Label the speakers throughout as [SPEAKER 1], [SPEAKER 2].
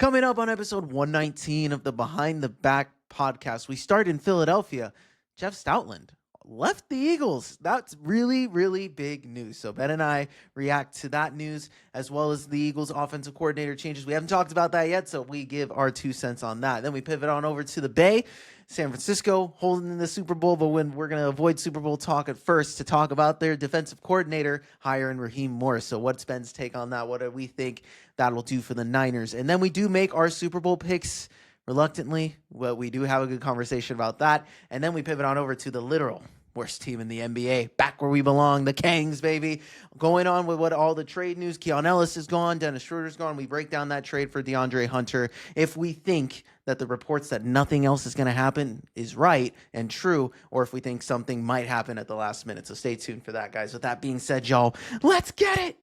[SPEAKER 1] Coming up on episode 119 of the Behind the Back podcast, we start in Philadelphia. Jeff Stoutland left the Eagles. That's really, really big news. So Ben and I react to that news as well as the Eagles offensive coordinator changes. We haven't talked about that yet, so we give our 2 cents on that. Then we pivot on over to the Bay. San Francisco holding the Super Bowl, but when we're going to avoid Super Bowl talk at first to talk about their defensive coordinator hiring Raheem Morris. So what's Ben's take on that? What do we think that will do for the Niners? And then we do make our Super Bowl picks reluctantly, but we do have a good conversation about that. And then we pivot on over to the literal worst team in the NBA, back where we belong, the Kings, baby. Going on with what all the trade news. Keon Ellis is gone. Dennis Schroeder's gone. We break down that trade for DeAndre Hunter. If we think that the reports that nothing else is going to happen is right and true, or if we think something might happen at the last minute. So stay tuned for that, guys. With that being said, y'all, let's get it.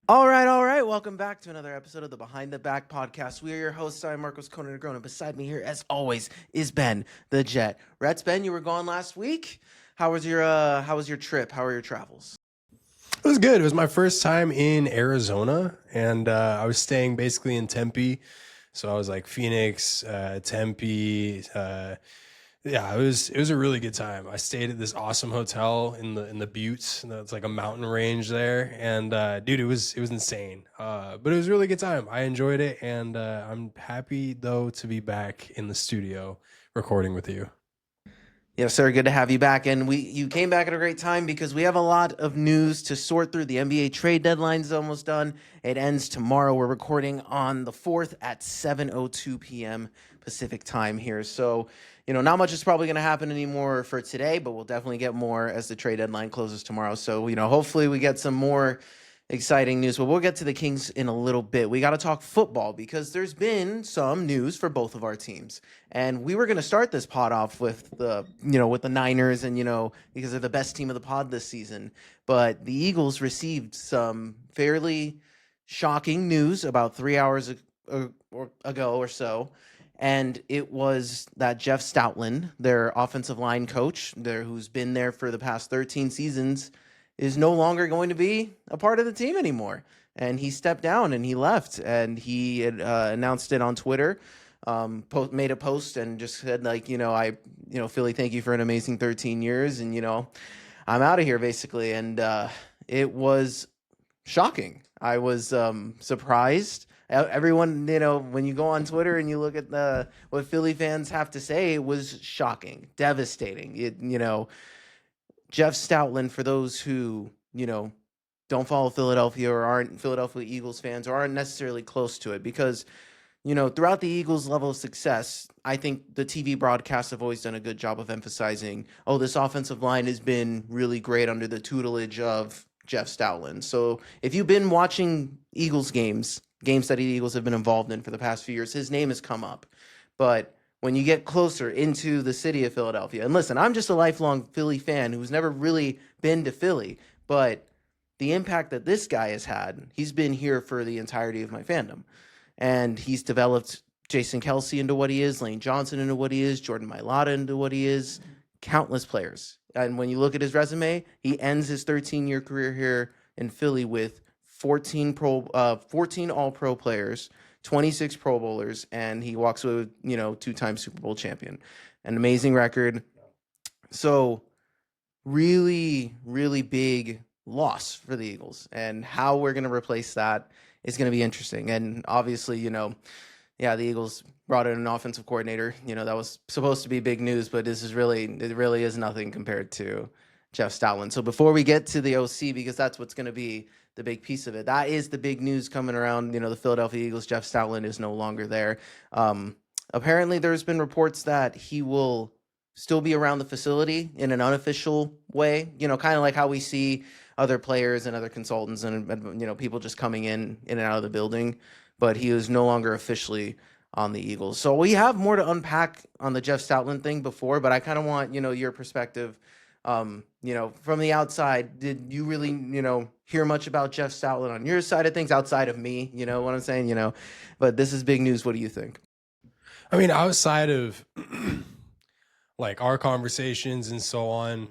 [SPEAKER 1] All right. Welcome back to another episode of the Behind the Back podcast. We are your hosts. I'm Marcos Conan Negrón, and beside me here, as always, is Ben the Jet. Rets, Ben, you were gone last week. How was your trip? How were your travels?
[SPEAKER 2] It was good. It was my first time in Arizona, and I was staying basically in Tempe. So I was like Phoenix, Tempe. Yeah, it was a really good time. I stayed at this awesome hotel in the Buttes. It's like a mountain range there, and dude, it was insane. But it was a really good time. I enjoyed it, and I'm happy though to be back in the studio recording with you.
[SPEAKER 1] Yes, sir. Good to have you back. And you came back at a great time because we have a lot of news to sort through. The NBA trade deadline is almost done. It ends tomorrow. We're recording on the 4th at 7:02 p.m. Pacific time here. So, not much is probably going to happen anymore for today, but we'll definitely get more as the trade deadline closes tomorrow. So, hopefully we get some more exciting news, but we'll get to the Kings in a little bit. We got to talk football because there's been some news for both of our teams. And we were going to start this pod off with the Niners and, because they're the best team of the pod this season. But the Eagles received some fairly shocking news about 3 hours ago or so. And it was that Jeff Stoutland, their offensive line coach, who's been there for the past 13 seasons, is no longer going to be a part of the team anymore. And he stepped down and he left. And he had announced it on Twitter, made a post and just said, Philly, thank you for an amazing 13 years. And, I'm out of here, basically. And it was shocking. I was surprised. Everyone, when you go on Twitter and you look at what Philly fans have to say, it was shocking, devastating. Jeff Stoutland, for those who, don't follow Philadelphia or aren't Philadelphia Eagles fans or aren't necessarily close to it, because, throughout the Eagles' level of success, I think the TV broadcasts have always done a good job of emphasizing, this offensive line has been really great under the tutelage of Jeff Stoutland. So if you've been watching Eagles games that the Eagles have been involved in for the past few years, his name has come up. But when you get closer into the city of Philadelphia, and listen, I'm just a lifelong Philly fan who's never really been to Philly, but the impact that this guy has had, he's been here for the entirety of my fandom. And he's developed Jason Kelce into what he is, Lane Johnson into what he is, Jordan Mailata into what he is, countless players. And when you look at his resume, he ends his 13-year career here in Philly with 14 All-Pro players, 26 Pro Bowlers, and he walks away with, 2-time Super Bowl champion. An amazing record. So really, really big loss for the Eagles. And how we're going to replace that is going to be interesting. And obviously, the Eagles brought in an offensive coordinator. That was supposed to be big news, but it really is nothing compared to Jeff Stoutland. So before we get to the OC, because that's what's going to be the big piece of it, that is the big news coming around. The Philadelphia Eagles, Jeff Stoutland is no longer there. Apparently there's been reports that he will still be around the facility in an unofficial way, kind of like how we see other players and other consultants and people just coming in and out of the building, but he is no longer officially on the Eagles. So we have more to unpack on the Jeff Stoutland thing before, but I kind of want, your perspective From the outside, did you really, hear much about Jeff Stoutland on your side of things outside of me? You know what I'm saying? But this is big news. What do you think?
[SPEAKER 2] I mean, outside of like our conversations and so on,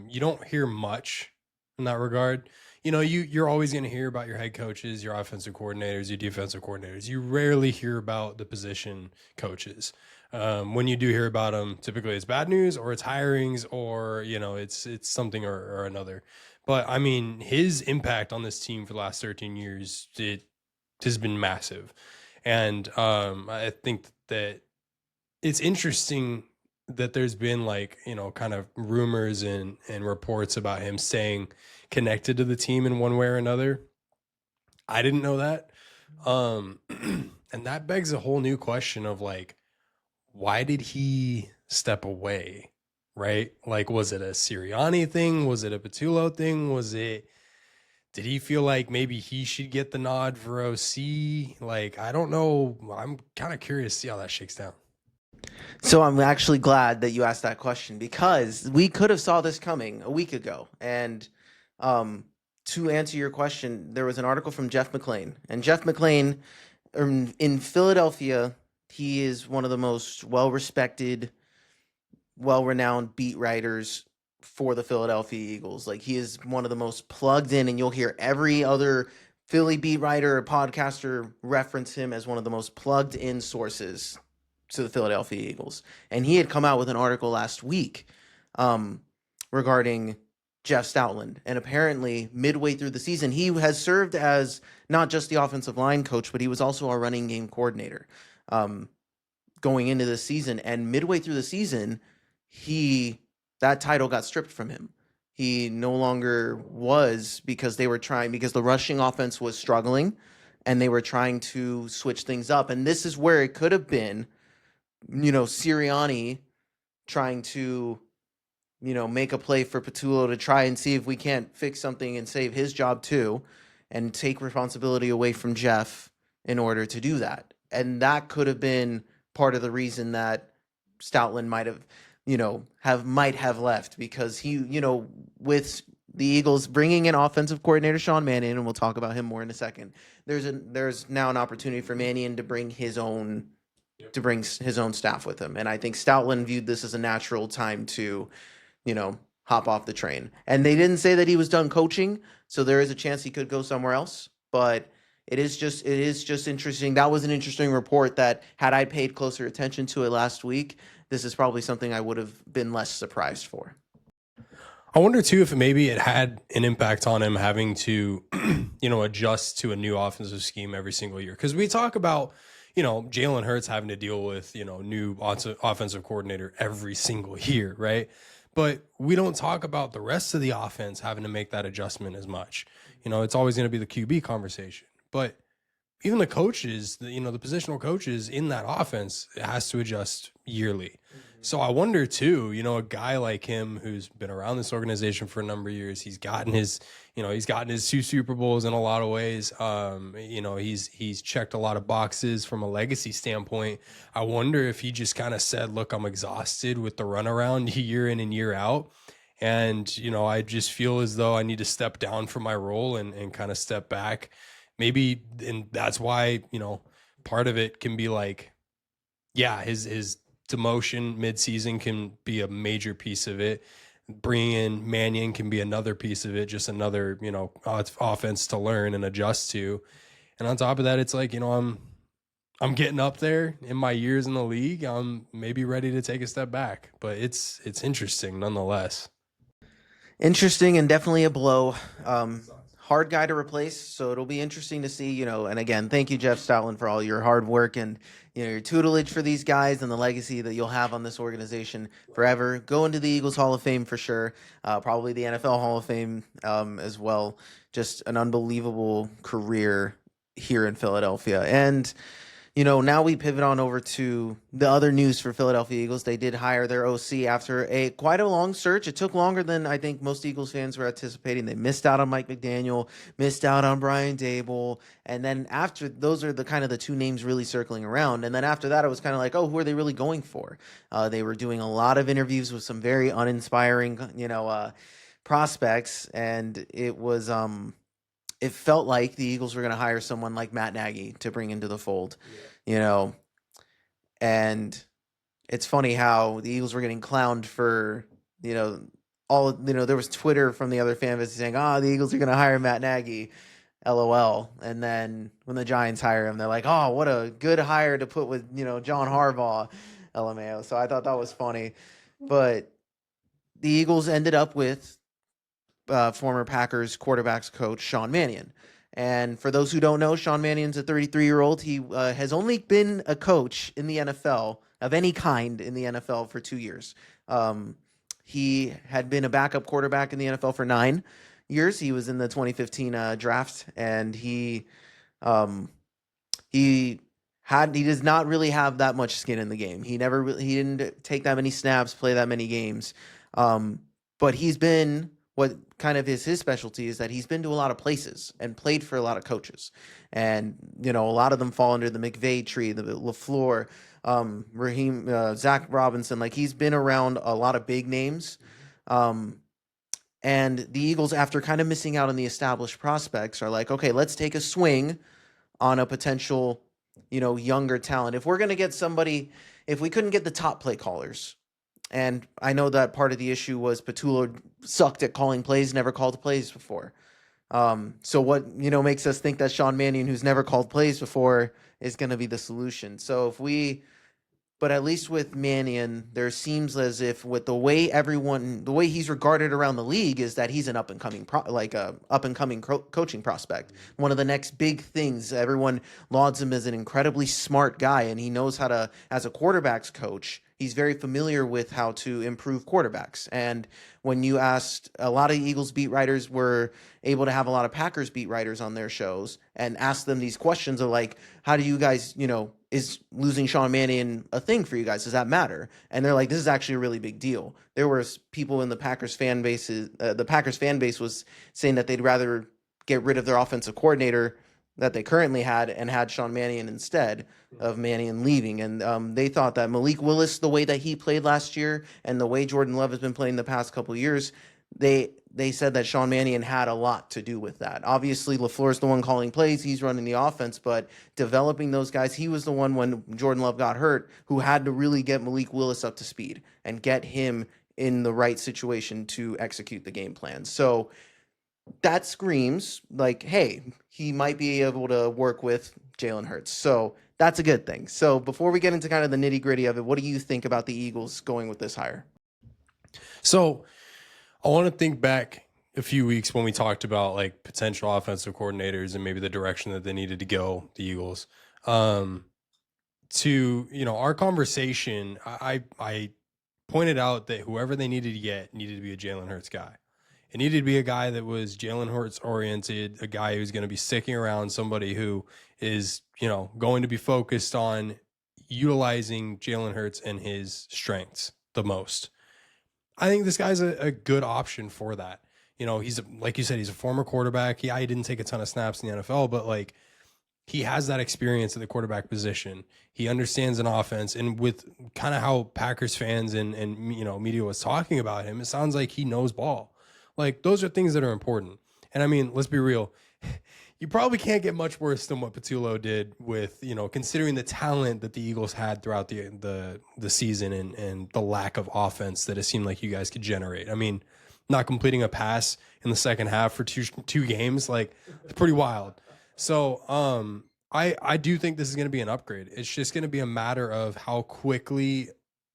[SPEAKER 2] you don't hear much in that regard. You're always going to hear about your head coaches, your offensive coordinators, your defensive coordinators. You rarely hear about the position coaches. When you do hear about them, typically it's bad news or it's hirings or it's something or another. But I mean, his impact on this team for the last 13 years, it has been massive. And I think that it's interesting that there's been kind of rumors and reports about him staying connected to the team in one way or another. I didn't know that. And that begs a whole new question of why did he step away? Right? Was it a Sirianni thing? Was it a Patullo thing? Did he feel like maybe he should get the nod for OC? I don't know. I'm kind of curious to see how that shakes down.
[SPEAKER 1] So I'm actually glad that you asked that question because we could have saw this coming a week ago. And to answer your question, there was an article from Jeff McLean. And Jeff McLean in Philadelphia, he is one of the most well-respected, well-renowned beat writers for the Philadelphia Eagles. He is one of the most plugged in, and you'll hear every other Philly beat writer or podcaster reference him as one of the most plugged in sources to the Philadelphia Eagles. And he had come out with an article last week regarding Jeff Stoutland. And apparently midway through the season, he has served as not just the offensive line coach, but he was also our running game coordinator going into this season. And midway through the season, that title got stripped from him. He no longer was because the rushing offense was struggling and they were trying to switch things up. And this is where it could have been, Sirianni trying to, make a play for Patullo to try and see if we can't fix something and save his job too, and take responsibility away from Jeff in order to do that. And that could have been part of the reason that Stoutland might have left, because he, with the Eagles bringing in offensive coordinator Sean Mannion, and we'll talk about him more in a second, there's now an opportunity for Mannion to bring his own staff with him. And I think Stoutland viewed this as a natural time to, hop off the train. And they didn't say that he was done coaching, so there is a chance he could go somewhere else. But it is just interesting. That was an interesting report that, had I paid closer attention to it last week, this is probably something I would have been less surprised for.
[SPEAKER 2] I wonder too if maybe it had an impact on him having to, adjust to a new offensive scheme every single year. Because we talk about, Jalen Hurts having to deal with, new offensive coordinator every single year, right? But we don't talk about the rest of the offense having to make that adjustment as much. It's always going to be the QB conversation. But even the coaches, the positional coaches in that offense, it has to adjust yearly. So I wonder too, a guy like him who's been around this organization for a number of years, he's gotten his 2 Super Bowls in a lot of ways. He's checked a lot of boxes from a legacy standpoint. I wonder if he just kind of said, look, I'm exhausted with the runaround year in and year out. And, I just feel as though I need to step down from my role and kind of step back. Maybe, and that's why, part of it can be his demotion midseason can be a major piece of it. Bringing in Mannion can be another piece of it, just another, offense to learn and adjust to. And on top of that, it's I'm getting up there in my years in the league. I'm maybe ready to take a step back, but it's interesting nonetheless.
[SPEAKER 1] Interesting and definitely a blow. Hard guy to replace, so it'll be interesting to see, and again, thank you, Jeff Stoutland, for all your hard work and, your tutelage for these guys and the legacy that you'll have on this organization forever. Go into the Eagles Hall of Fame for sure, probably the NFL Hall of Fame as well. Just an unbelievable career here in Philadelphia. And, Now we pivot on over to the other news for Philadelphia Eagles. They did hire their OC after quite a long search. It took longer than I think most Eagles fans were anticipating. They missed out on Mike McDaniel, missed out on Brian Dable, and then after those are the kind of the two names really circling around. And then after that, it was kind of like, oh, who are they really going for? They were doing a lot of interviews with some very uninspiring, prospects, and it felt like the Eagles were going to hire someone like Matt Nagy to bring into the fold, and it's funny how the Eagles were getting clowned for, there was Twitter from the other fan base saying, the Eagles are going to hire Matt Nagy, LOL. And then when the Giants hire him, they're like, oh, what a good hire to put with, John Harbaugh, LMAO. So I thought that was funny. But the Eagles ended up with former Packers quarterbacks coach Sean Mannion. And for those who don't know, Sean Mannion's a 33-year-old. He has only been a coach in the NFL of any kind in the NFL for 2 years. He had been a backup quarterback in the NFL for 9 years. He was in the 2015 draft, and he does not really have that much skin in the game. He didn't take that many snaps, play that many games. But he's been, what kind of is his specialty is that he's been to a lot of places and played for a lot of coaches. And, a lot of them fall under the McVay tree, the LaFleur, Raheem, Zach Robinson. Like, he's been around a lot of big names. And the Eagles, after kind of missing out on the established prospects, are like, okay, let's take a swing on a potential, younger talent. If we're going to get somebody, if we couldn't get the top play callers, and I know that part of the issue was Patullo sucked at calling plays, never called plays before. So what, makes us think that Sean Mannion, who's never called plays before, is going to be the solution. So but at least with Mannion, there seems as if with the way he's regarded around the league is that he's an up-and-coming coaching prospect. One of the next big things. Everyone lauds him as an incredibly smart guy, and he knows how to, as a quarterbacks coach, he's very familiar with how to improve quarterbacks. And when you asked, a lot of Eagles beat writers were able to have a lot of Packers beat writers on their shows and ask them these questions of like, how do you guys, is losing Sean Mannion a thing for you guys? Does that matter? And they're like, this is actually a really big deal. There was people in the Packers fan base, was saying that they'd rather get rid of their offensive coordinator that they currently had and had Sean Mannion instead of Mannion leaving. And they thought that Malik Willis, the way that he played last year and the way Jordan Love has been playing the past couple of years, they said that Sean Mannion had a lot to do with that. Obviously, LaFleur's the one calling plays. He's running the offense, but developing those guys, he was the one when Jordan Love got hurt who had to really get Malik Willis up to speed and get him in the right situation to execute the game plan. So that screams like, hey, he might be able to work with Jalen Hurts. So that's a good thing. So before we get into kind of the nitty-gritty of it, what do you think about the Eagles going with this hire?
[SPEAKER 2] So I want to think back a few weeks when we talked about like potential offensive coordinators and maybe the direction that they needed to go, the Eagles. To, our conversation, I pointed out that whoever they needed to get needed to be a Jalen Hurts guy. It needed to be a guy that was Jalen Hurts oriented, a guy who's going to be sticking around, somebody who is, going to be focused on utilizing Jalen Hurts and his strengths the most. I think this guy's a good option for that. He's like you said, he's a former quarterback. He didn't take a ton of snaps in the NFL, but like he has that experience at the quarterback position. He understands an offense, and with kind of how Packers fans and media was talking about him, it sounds like he knows ball. Like those are things that are important. And I mean, let's be real. You probably can't get much worse than what Patullo did with, considering the talent that the Eagles had throughout the season and the lack of offense that it seemed like you guys could generate. I mean, not completing a pass in the second half for two games, like it's pretty wild. So I do think this is going to be an upgrade. It's just going to be a matter of how quickly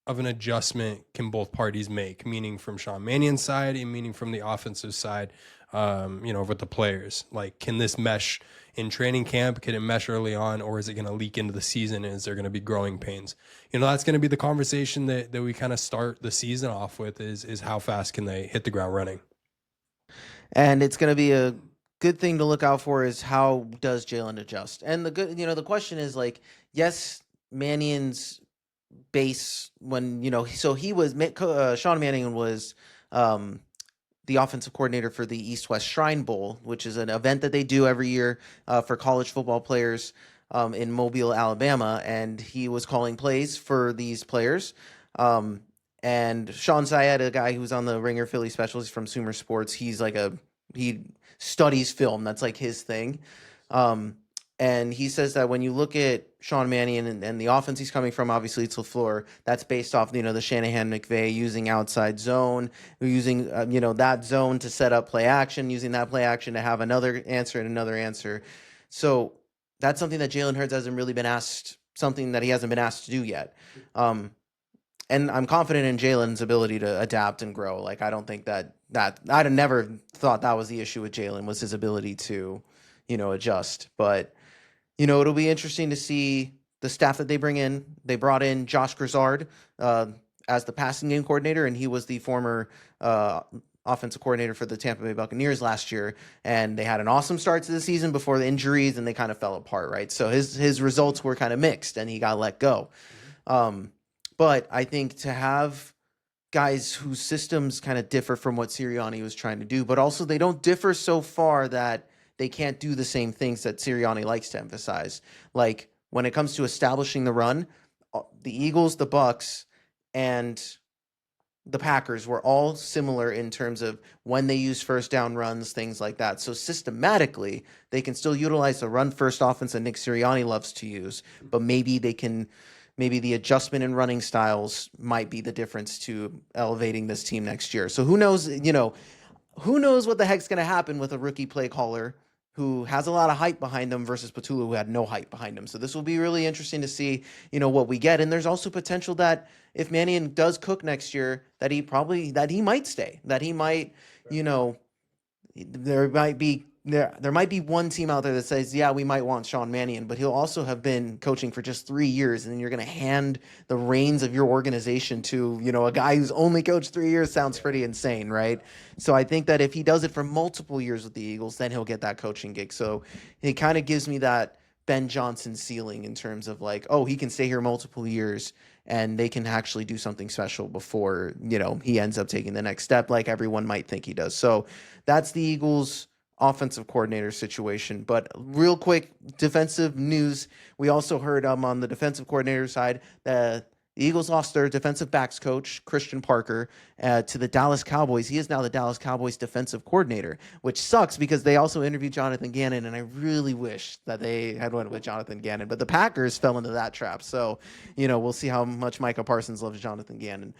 [SPEAKER 2] of an adjustment can both parties make, meaning from Sean Mannion's side and meaning from the offensive side, with the players. Like, can this mesh in training camp? Can it mesh early on, or is it going to leak into the season? Is there going to be growing pains? That's going to be the conversation that we kind of start the season off with is how fast can they hit the ground running?
[SPEAKER 1] And it's going to be good thing to look out for is how does Jalen adjust? And the question is like, yes, Mannion's base when so he was Sean Mannion was the offensive coordinator for the East West Shrine Bowl, which is an event that they do every year for college football players in Mobile, Alabama, and he was calling plays for these players. And Sean Syed, a guy who's on the Ringer Philly Specials from Sumer Sports, he studies film. That's like his thing. And he says that when you look at Sean Mannion and the offense he's coming from, obviously it's LaFleur, that's based off, the Shanahan McVay using outside zone, using, that zone to set up play action, using that play action to have another answer and another answer. So that's something that Jalen Hurts hasn't really been asked, something that he hasn't been asked to do yet. And I'm confident in Jalen's ability to adapt and grow. Like, I don't think that I'd have never thought that was the issue with Jalen, was his ability to, adjust. But it'll be interesting to see the staff that they bring in. They brought in Josh Grizzard as the passing game coordinator, and he was the former offensive coordinator for the Tampa Bay Buccaneers last year. And they had an awesome start to the season before the injuries, and they kind of fell apart, right? So his results were kind of mixed, and he got let go. But I think to have guys whose systems kind of differ from what Sirianni was trying to do, but also they don't differ so far that they can't do the same things that Sirianni likes to emphasize. Like when it comes to establishing the run, the Eagles, the Bucks, and the Packers were all similar in terms of when they use first down runs, things like that. So systematically, they can still utilize the run first offense that Nick Sirianni loves to use, but maybe the adjustment in running styles might be the difference to elevating this team next year. So who knows, who knows what the heck's going to happen with a rookie play caller who has a lot of hype behind them versus Patula, who had no hype behind him. So this will be really interesting to see, what we get. And there's also potential that if Mannion does cook next year, that he might stay, that he might, there might be one team out there that says, yeah, we might want Sean Mannion, but he'll also have been coaching for just 3 years, and then you're going to hand the reins of your organization to, a guy who's only coached 3 years. Sounds pretty insane, right? So I think that if he does it for multiple years with the Eagles, then he'll get that coaching gig. So it kind of gives me that Ben Johnson ceiling in terms of like, oh, he can stay here multiple years and they can actually do something special before, he ends up taking the next step like everyone might think he does. So that's the Eagles offensive coordinator situation. But real quick, defensive news. We also heard on the defensive coordinator side that the Eagles lost their defensive backs coach, Christian Parker, to the Dallas Cowboys. He is now the Dallas Cowboys defensive coordinator, which sucks because they also interviewed Jonathan Gannon, and I really wish that they had went with Jonathan Gannon. But the Packers fell into that trap. So, we'll see how much Micah Parsons loves Jonathan Gannon.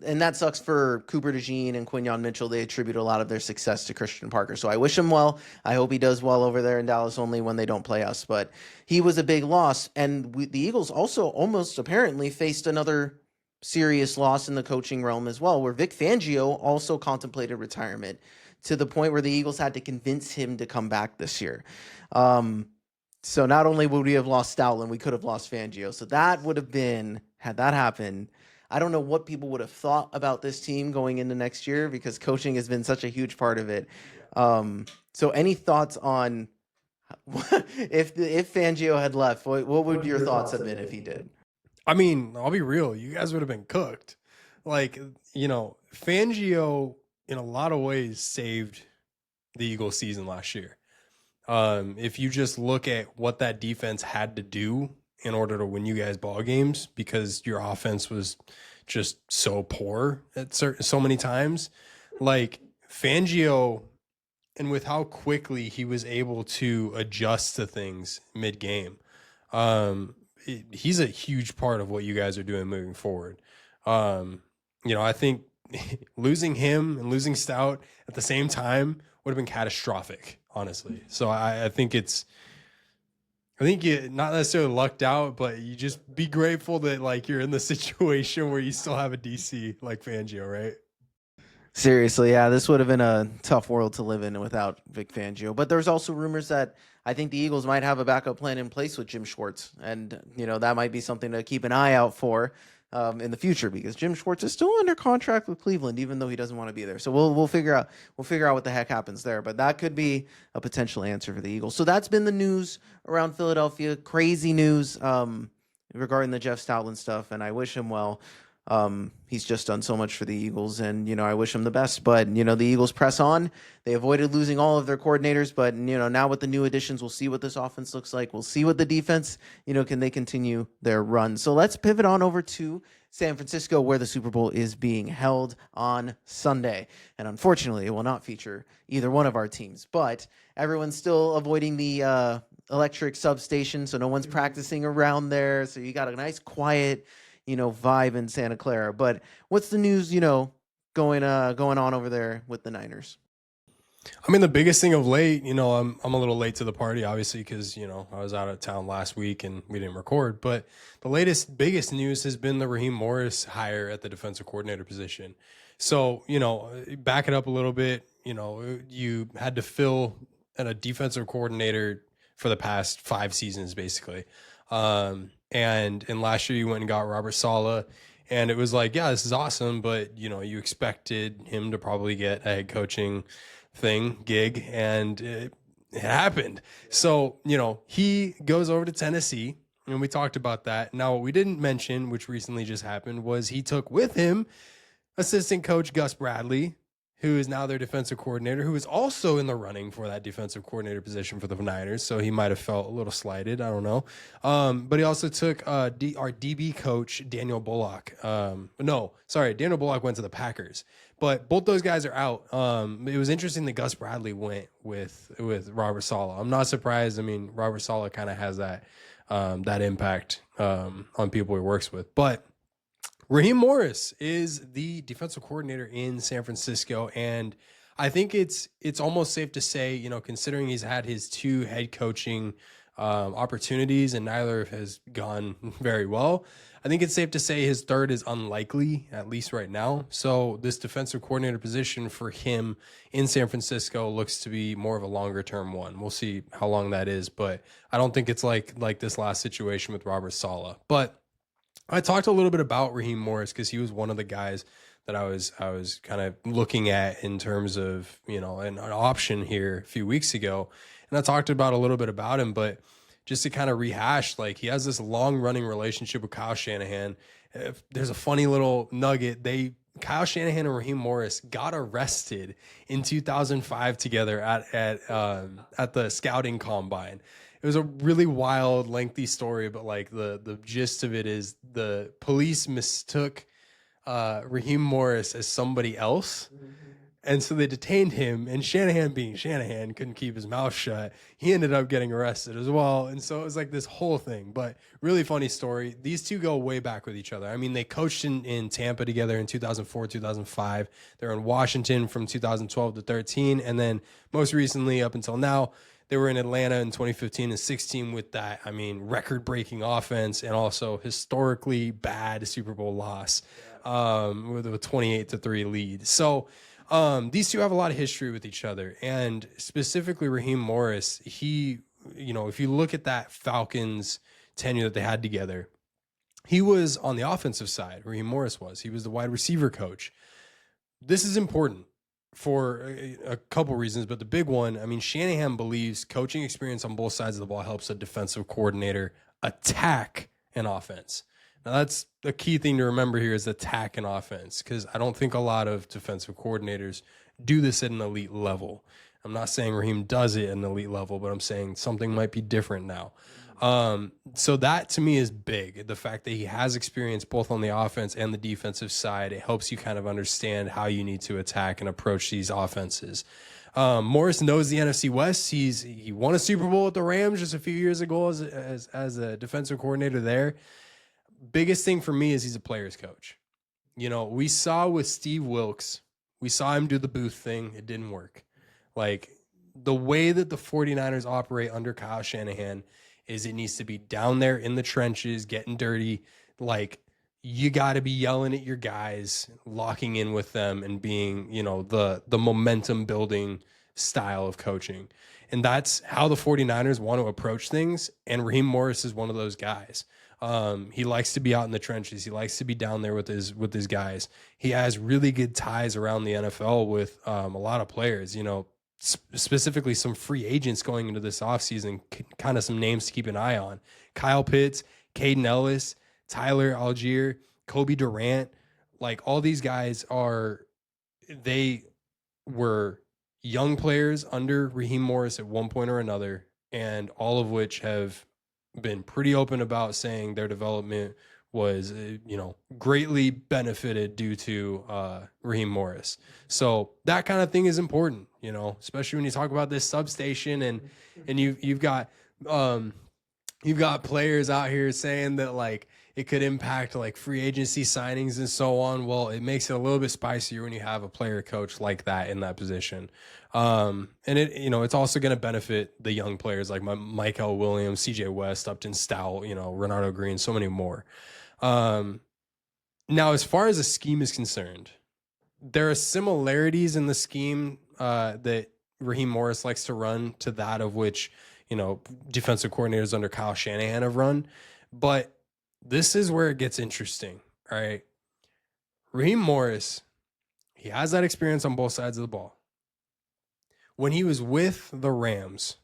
[SPEAKER 1] And that sucks for Cooper DeJean and Quinyon Mitchell. They attribute a lot of their success to Christian Parker. So I wish him well. I hope he does well over there in Dallas, only when they don't play us. But he was a big loss. And the Eagles also almost apparently faced another serious loss in the coaching realm as well, where Vic Fangio also contemplated retirement to the point where the Eagles had to convince him to come back this year. So not only would we have lost Stoutland, we could have lost Fangio. So that would have been, had that happened, I don't know what people would have thought about this team going into next year because coaching has been such a huge part of it. So any thoughts on if Fangio had left, what would your thoughts have been if he did?
[SPEAKER 2] I mean, I'll be real. You guys would have been cooked. Like, Fangio in a lot of ways saved the Eagles season last year. If you just look at what that defense had to do in order to win you guys ball games because your offense was just so poor at so many times, like Fangio, and with how quickly he was able to adjust to things mid-game, he's a huge part of what you guys are doing moving forward. I think losing him and losing Stout at the same time would have been catastrophic, honestly. So I think you not necessarily lucked out, but you just be grateful that like you're in the situation where you still have a DC like Fangio, right?
[SPEAKER 1] Seriously, yeah, this would have been a tough world to live in without Vic Fangio. But there's also rumors that I think the Eagles might have a backup plan in place with Jim Schwartz, and that might be something to keep an eye out for. in the future, because Jim Schwartz is still under contract with Cleveland, even though he doesn't want to be there. So we'll figure out what the heck happens there. But that could be a potential answer for the Eagles. So that's been the news around Philadelphia. Crazy news regarding the Jeff Stoutland stuff, and I wish him well. He's just done so much for the Eagles, and I wish him the best. But the Eagles press on. They avoided losing all of their coordinators, but now with the new additions, we'll see what this offense looks like. We'll see what the defense, can they continue their run? So let's pivot on over to San Francisco, where the Super Bowl is being held on Sunday. And unfortunately, it will not feature either one of our teams, but everyone's still avoiding the electric substation, so no one's practicing around there. So you got a nice quiet vibe in Santa Clara. But what's the news, going on over there with the Niners?
[SPEAKER 2] I mean, the biggest thing of late, I'm a little late to the party, obviously, because, I was out of town last week and we didn't record. But the biggest news has been the Raheem Morris hire at the defensive coordinator position. So, back it up a little bit, you had to fill a defensive coordinator for the past 5 seasons, basically. And last year you went and got Robert Saleh, and it was like, yeah, this is awesome, but you expected him to probably get a head coaching gig, and it happened. So, he goes over to Tennessee, and we talked about that. Now, what we didn't mention, which recently just happened, was he took with him assistant coach Gus Bradley, who is now their defensive coordinator, who is also in the running for that defensive coordinator position for the Niners. So he might have felt a little slighted. I don't know. But he also took our DB coach, Daniel Bullock. Daniel Bullock went to the Packers. But both those guys are out. It was interesting that Gus Bradley went with Robert Saleh. I'm not surprised. I mean, Robert Saleh kind of has that impact on people he works with. But Raheem Morris is the defensive coordinator in San Francisco, and I think it's almost safe to say, considering he's had his 2 head coaching opportunities and neither has gone very well, I think it's safe to say his 3rd is unlikely, at least right now. So this defensive coordinator position for him in San Francisco looks to be more of a longer term one. We'll see how long that is, but I don't think it's like this last situation with Robert Saleh. But I talked a little bit about Raheem Morris because he was one of the guys that I was kind of looking at in terms of, an option here a few weeks ago. And I talked about a little bit about him, but just to kind of rehash, like, he has this long running relationship with Kyle Shanahan. There's a funny little nugget. Kyle Shanahan and Raheem Morris got arrested in 2005 together at the scouting combine. It was a really wild, lengthy story, but like the gist of it is the police mistook Raheem Morris as somebody else. And so they detained him, and Shanahan, being Shanahan, couldn't keep his mouth shut. He ended up getting arrested as well. And so it was like this whole thing, but really funny story. These two go way back with each other. I mean, they coached in Tampa together in 2004, 2005. They're in Washington from 2012 to 13. And then most recently, up until now, they were in Atlanta in 2015 and 16 with that, record-breaking offense and also historically bad Super Bowl loss with a 28-3 lead. So these two have a lot of history with each other. And specifically Raheem Morris, he, if you look at that Falcons tenure that they had together, he was on the offensive side. Raheem Morris was. He was the wide receiver coach. This is important for a couple reasons, but the big one, Shanahan believes coaching experience on both sides of the ball helps a defensive coordinator attack an offense. Now, that's the key thing to remember here is attack an offense, because I don't think a lot of defensive coordinators do this at an elite level. I'm not saying Raheem does it at an elite level, but I'm saying something might be different now. So that to me is big. The fact that he has experience both on the offense and the defensive side, it helps you kind of understand how you need to attack and approach these offenses. Morris knows the NFC West. He won a Super Bowl with the Rams just a few years ago as a defensive coordinator there. Biggest thing for me is he's a player's coach. We saw with Steve Wilkes, we saw him do the booth thing. It didn't work. Like, the way that the 49ers operate under Kyle Shanahan is it needs to be down there in the trenches, getting dirty. Like, you got to be yelling at your guys, locking in with them, and being, the momentum building style of coaching. And that's how the 49ers want to approach things. And Raheem Morris is one of those guys. He likes to be out in the trenches. He likes to be down there with his guys. He has really good ties around the NFL with a lot of players, specifically some free agents going into this offseason, kind of some names to keep an eye on. Kyle Pitts, Keon Ellis, Tyler Algier, Kobe Durant, like all these guys they were young players under Raheem Morris at one point or another, and all of which have been pretty open about saying their development was, greatly benefited due to Raheem Morris. So that kind of thing is important, especially when you talk about this substation and you've got players out here saying that like it could impact like free agency signings and so on. Well, it makes it a little bit spicier when you have a player coach like that in that position. And it's also going to benefit the young players like Michael Williams, CJ West, Upton Stout, Renardo Green, so many more. Now, as far as the scheme is concerned, there are similarities in the scheme that Raheem Morris likes to run to that of which, defensive coordinators under Kyle Shanahan have run. But this is where it gets interesting, all right? Raheem Morris, he has that experience on both sides of the ball. When he was with the Rams,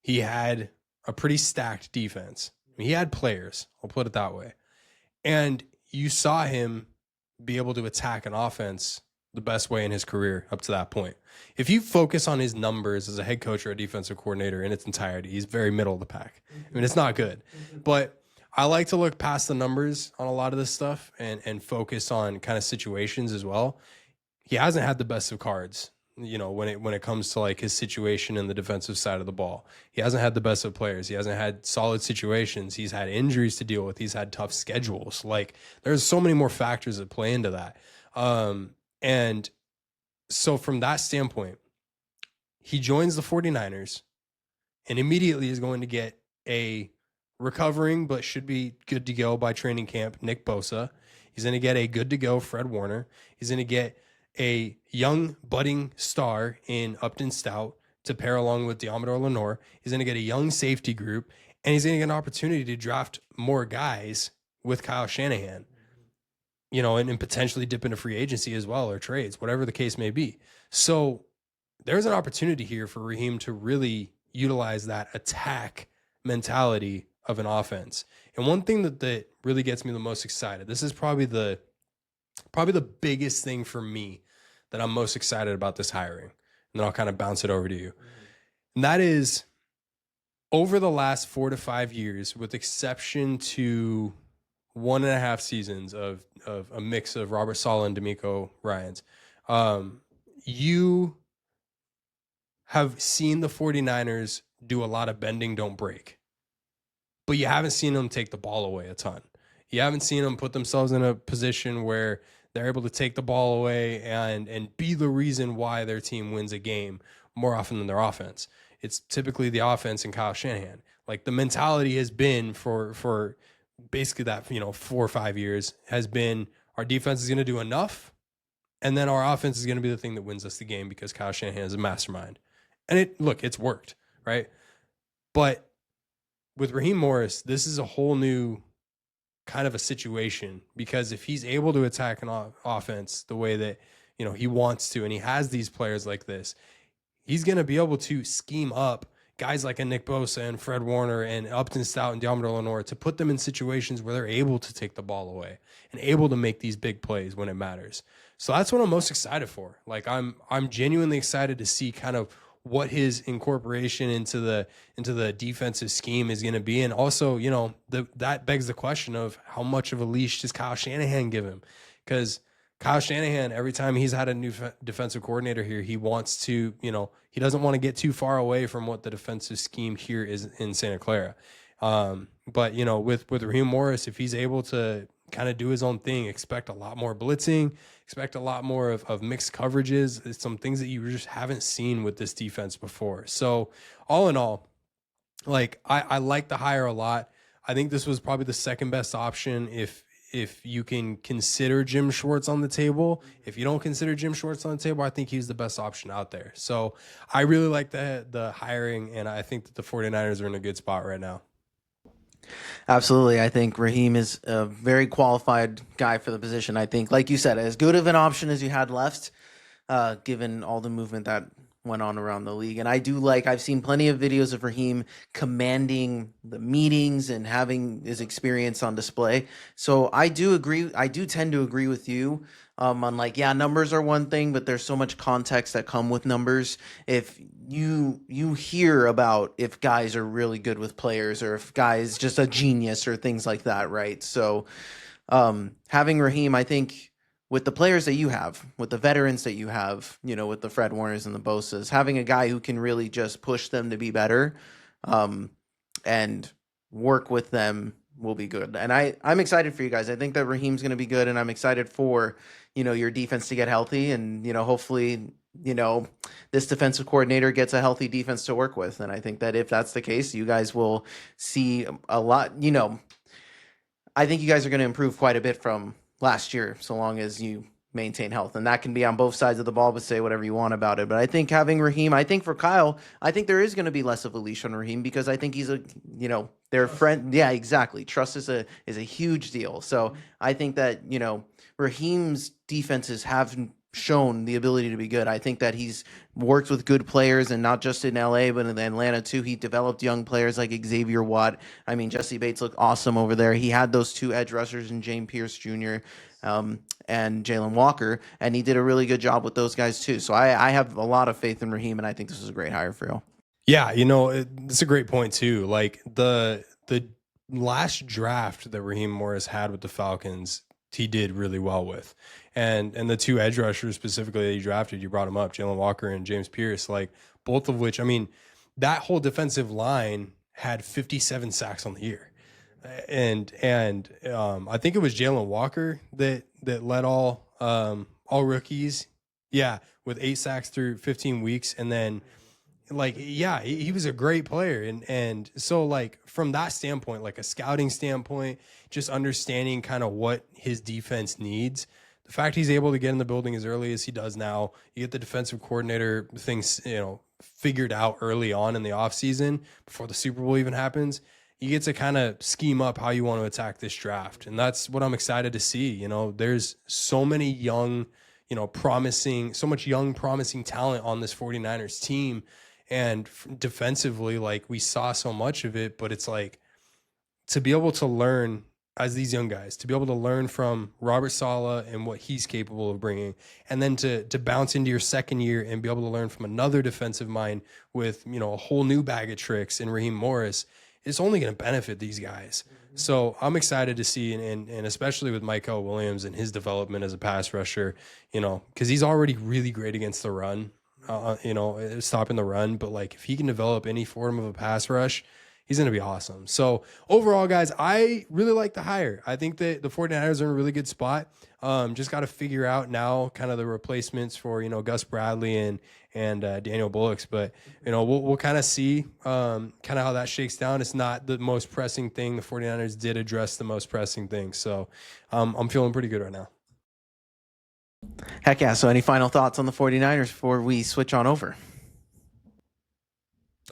[SPEAKER 2] he had a pretty stacked defense. He had players, I'll put it that way. And you saw him be able to attack an offense the best way in his career up to that point. If you focus on his numbers as a head coach or a defensive coordinator in its entirety, he's very middle of the pack. I mean, it's not good. But I like to look past the numbers on a lot of this stuff and focus on kind of situations as well. He hasn't had the best of cards, when it comes to like his situation in the defensive side of the ball. He hasn't had the best of players. He hasn't had solid situations. He's had injuries to deal with. He's had tough schedules. Like there's so many more factors that play into that. And so from that standpoint, he joins the 49ers and immediately is going to get a recovering but should be good to go by training camp Nick Bosa. He's going to get a good to go Fred Warner. He's going to get a young budding star in Upton Stout to pair along with Diamador Lenore. He's going to get a young safety group, and he's going to get an opportunity to draft more guys with Kyle Shanahan, and potentially dip into free agency as well or trades, whatever the case may be. So there's an opportunity here for Raheem to really utilize that attack mentality of an offense. And one thing that really gets me the most excited, this is probably the biggest thing for me that I'm most excited about this hiring. And then I'll kind of bounce it over to you. And that is over the last 4 to 5 years, with exception to 1.5 seasons of a mix of Robert Saleh and D'Amico Ryans, you have seen the 49ers do a lot of bending, don't break. But you haven't seen them take the ball away a ton. You haven't seen them put themselves in a position where they're able to take the ball away and be the reason why their team wins a game more often than their offense. It's typically the offense and Kyle Shanahan. Like the mentality has been for basically that, 4 or 5 years has been our defense is going to do enough, and then our offense is going to be the thing that wins us the game because Kyle Shanahan is a mastermind. And it's worked, right? But with Raheem Morris, this is a whole new kind of a situation, because if he's able to attack an offense the way that, he wants to, and he has these players like this, he's going to be able to scheme up guys like a Nick Bosa and Fred Warner and Upton Stout and Diamador Lenore to put them in situations where they're able to take the ball away and able to make these big plays when it matters. So that's what I'm most excited for. Like I'm genuinely excited to see kind of what his incorporation into the defensive scheme is going to be. And also, that begs the question of how much of a leash does Kyle Shanahan give him? Because Kyle Shanahan, every time he's had a new defensive coordinator here, he wants to, he doesn't want to get too far away from what the defensive scheme here is in Santa Clara. But, with Raheem Morris, if he's able to kind of do his own thing, expect a lot more blitzing, expect a lot more of mixed coverages. It's some things that you just haven't seen with this defense before. So all in all, like I like the hire a lot. I think this was probably the second best option if you can consider Jim Schwartz on the table. If you don't consider Jim Schwartz on the table, I think he's the best option out there. So I really like the hiring, and I think that the 49ers are in a good spot right now.
[SPEAKER 1] Absolutely. I think Raheem is a very qualified guy for the position. I think, like you said, as good of an option as you had left, given all the movement that went on around the league. And I've seen plenty of videos of Raheem commanding the meetings and having his experience on display. So I do agree. I do tend to agree with you. On like, yeah, numbers are one thing, but there's so much context that come with numbers. If you hear about if guys are really good with players or if guys just a genius or things like that, right? So having Raheem, I think with the players that you have, with the veterans that you have, with the Fred Warners and the Bosas, having a guy who can really just push them to be better, and work with them will be good. And I'm excited for you guys. I think that Raheem's going to be good, and I'm excited for, your defense to get healthy, and, hopefully, this defensive coordinator gets a healthy defense to work with. And I think that if that's the case, you guys will see a lot, I think you guys are going to improve quite a bit from last year, so long as you maintain health. And that can be on both sides of the ball, but say whatever you want about it. But I think having Raheem, I think for Kyle, I think there is going to be less of a leash on Raheem because I think he's their friend. Yeah, exactly. Trust is a huge deal. So I think that, Raheem's defenses have shown the ability to be good. I think that he's worked with good players, and not just in LA, but in Atlanta too. He developed young players like Xavier Watt. I mean, Jesse Bates looked awesome over there. He had those two edge rushers in James Pierce Jr. And Jalen Walker, and he did a really good job with those guys too. So I have a lot of faith in Raheem, and I think this is a great hire for you.
[SPEAKER 2] Yeah, it's a great point too. Like the last draft that Raheem Morris had with the Falcons, he did really well with. And the two edge rushers specifically that he drafted, you brought them up, Jalen Walker and James Pierce, like both of which, I mean, that whole defensive line had 57 sacks on the year. And I think it was Jalen Walker that led all rookies. Yeah, with 8 sacks through 15 weeks. And then he was a great player. And so like from that standpoint, like a scouting standpoint, just understanding kind of what his defense needs, the fact he's able to get in the building as early as he does now, you get the defensive coordinator things, figured out early on in the offseason before the Super Bowl even happens. You get to kind of scheme up how you want to attack this draft. And that's what I'm excited to see. There's so many young, promising talent on this 49ers team. And defensively, like we saw so much of it, but it's like to be able to learn as these young guys, to be able to learn from Robert Saleh and what he's capable of bringing, and then to bounce into your second year and be able to learn from another defensive mind with, a whole new bag of tricks in Raheem Morris, it's only going to benefit these guys. Mm-hmm. So I'm excited to see, and especially with Michael Williams and his development as a pass rusher, because he's already really great against the run. Stopping the run, but like if he can develop any form of a pass rush, he's going to be awesome. So overall, guys, I really like the hire. I think that the 49ers are in a really good spot. Just got to figure out now kind of the replacements for, Gus Bradley and Daniel Bullocks, but we'll kind of see kind of how that shakes down. It's not the most pressing thing. The 49ers did address the most pressing thing. So I'm feeling pretty good right now.
[SPEAKER 1] Heck yeah. So any final thoughts on the 49ers before we switch on over?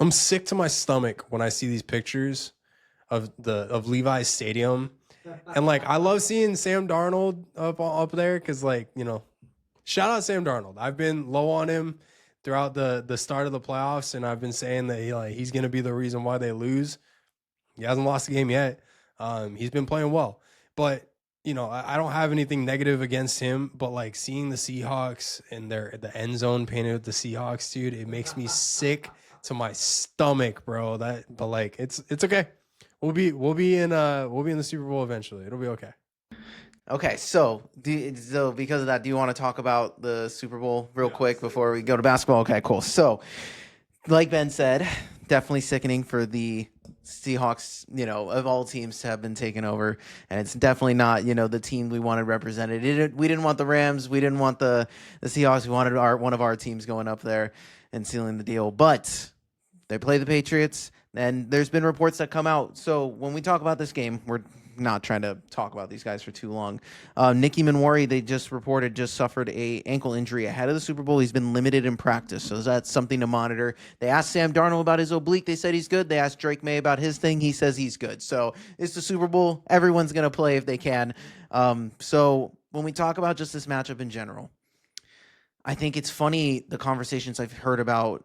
[SPEAKER 2] I'm sick to my stomach when I see these pictures of Levi's Stadium. And like I love seeing Sam Darnold up there because shout out Sam Darnold. I've been low on him throughout the start of the playoffs, and I've been saying that he's gonna be the reason why they lose. He hasn't lost a game yet. He's been playing well. But I don't have anything negative against him, but like seeing the Seahawks and the end zone painted with the Seahawks, dude, it makes me sick to my stomach, bro. But like it's okay. We'll be in the Super Bowl eventually. It'll be okay.
[SPEAKER 1] Okay, so because of that, do you want to talk about the Super Bowl real quick before we go to basketball? Okay, cool. So, like Ben said, definitely sickening for the Seahawks, of all teams to have been taken over, and it's definitely not, the team we wanted represented. We didn't want the Rams, we didn't want the Seahawks. We wanted one of our teams going up there and sealing the deal. But they play the Patriots, and there's been reports that come out. So when we talk about this game, we're not trying to talk about these guys for too long. Nicky Manwari, they just reported, just suffered a ankle injury ahead of the Super Bowl. He's been limited in practice, so that's something to monitor. They asked Sam Darnold about his oblique. They said he's good. They asked Drake May about his thing. He says he's good. So it's the Super Bowl. Everyone's going to play if they can. So when we talk about just this matchup in general, I think it's funny the conversations I've heard about,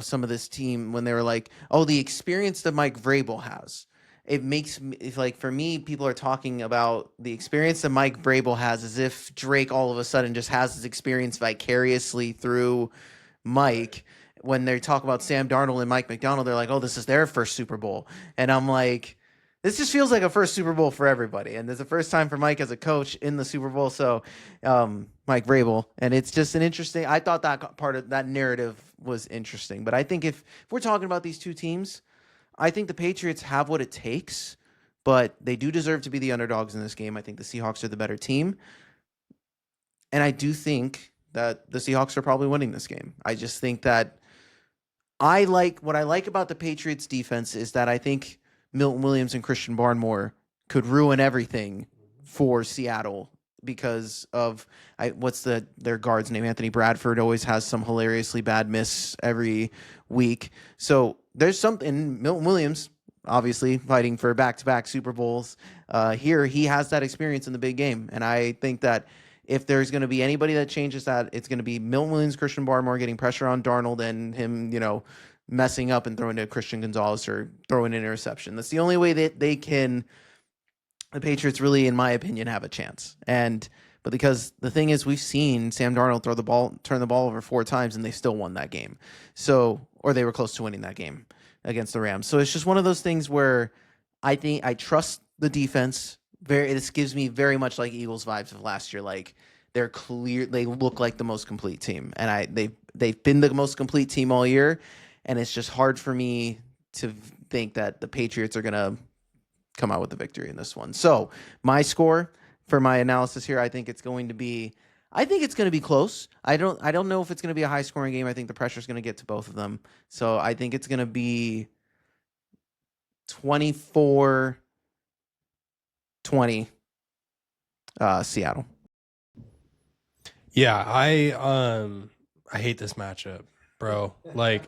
[SPEAKER 1] some of this team when they were like, oh, the experience that Mike Vrabel has. It makes me, it's like, for me, people are talking about the experience that Mike Vrabel has as if Drake all of a sudden just has his experience vicariously through Mike. When they talk about Sam Darnold and Mike McDonald, they're like, oh, this is their first Super Bowl. And I'm like, this just feels like a first Super Bowl for everybody. And there's a first time for Mike as a coach in the Super Bowl. So Mike Vrabel. And it's just an interesting, I thought that part of that narrative was interesting. But I think if we're talking about these two teams, I think the Patriots have what it takes, but they do deserve to be the underdogs in this game. I think the Seahawks are the better team. And I do think that the Seahawks are probably winning this game. I just think that what I like about the Patriots defense is that I think Milton Williams and Christian Barmore could ruin everything for Seattle because of their guard's name? Anthony Bradford always has some hilariously bad miss every week. So there's something. Milton Williams, obviously fighting for back-to-back Super Bowls. Here, he has that experience in the big game. And I think that if there's going to be anybody that changes that, it's going to be Milton Williams, Christian Barmore getting pressure on Darnold and him, messing up and throwing to Christian Gonzalez or throwing an interception. That's the only way that the Patriots really, in my opinion, have a chance. But because the thing is, we've seen Sam Darnold turn the ball over 4 times, and they still won that game. Or they were close to winning that game against the Rams. So it's just one of those things where I think I trust the defense. This gives me very much like Eagles vibes of last year. Like they're clear, they look like the most complete team, and they've been the most complete team all year. And it's just hard for me to think that the Patriots are gonna come out with the victory in this one. So my score for my analysis here, I think it's going to be close. I don't know if it's going to be a high scoring game. I think the pressure is going to get to both of them. So I think it's going to be 24-20 Seattle.
[SPEAKER 2] Yeah, I hate this matchup, bro. Like,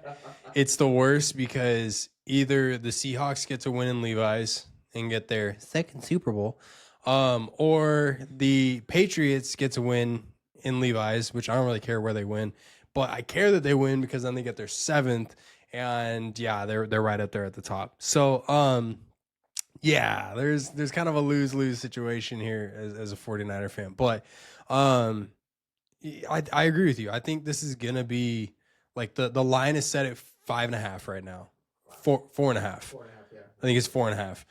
[SPEAKER 2] it's the worst because either the Seahawks get to win in Levi's and get their second Super Bowl, or the Patriots get to win in Levi's, which I don't really care where they win, but I care that they win because then they get their 7th, and yeah, they're right up there at the top. So, yeah, there's kind of a lose-lose situation here as a 49er fan, but I agree with you. I think this is gonna be like the line is set at 5.5 right now, 4.5. 4.5, yeah. I think it's 4.5.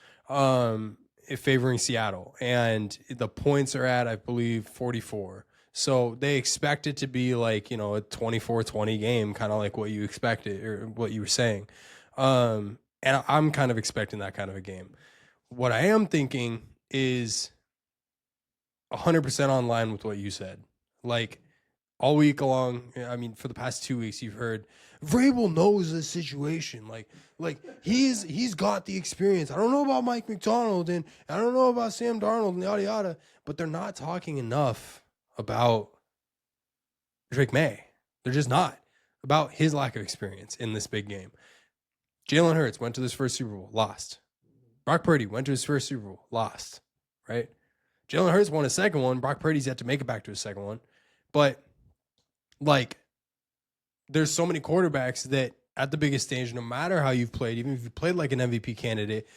[SPEAKER 2] Favoring Seattle, and the points are at, I believe, 44. So they expect it to be like, a 24-20 game, kind of like what you expected or what you were saying. And I'm kind of expecting that kind of a game. What I am thinking is 100% online with what you said. Like, all week long, I mean, for the past 2 weeks, you've heard Vrabel knows the situation. Like he's got the experience. I don't know about Mike McDonald and I don't know about Sam Darnold and yada yada, but they're not talking enough about Drake May. They're just not, about his lack of experience in this big game. Jalen Hurts went to his first Super Bowl, lost. Brock Purdy went to his first Super Bowl, lost. Right? Jalen Hurts won his second one. Brock Purdy's yet to make it back to his second one. But like, there's so many quarterbacks that at the biggest stage, no matter how you've played, even if you played like an MVP candidate,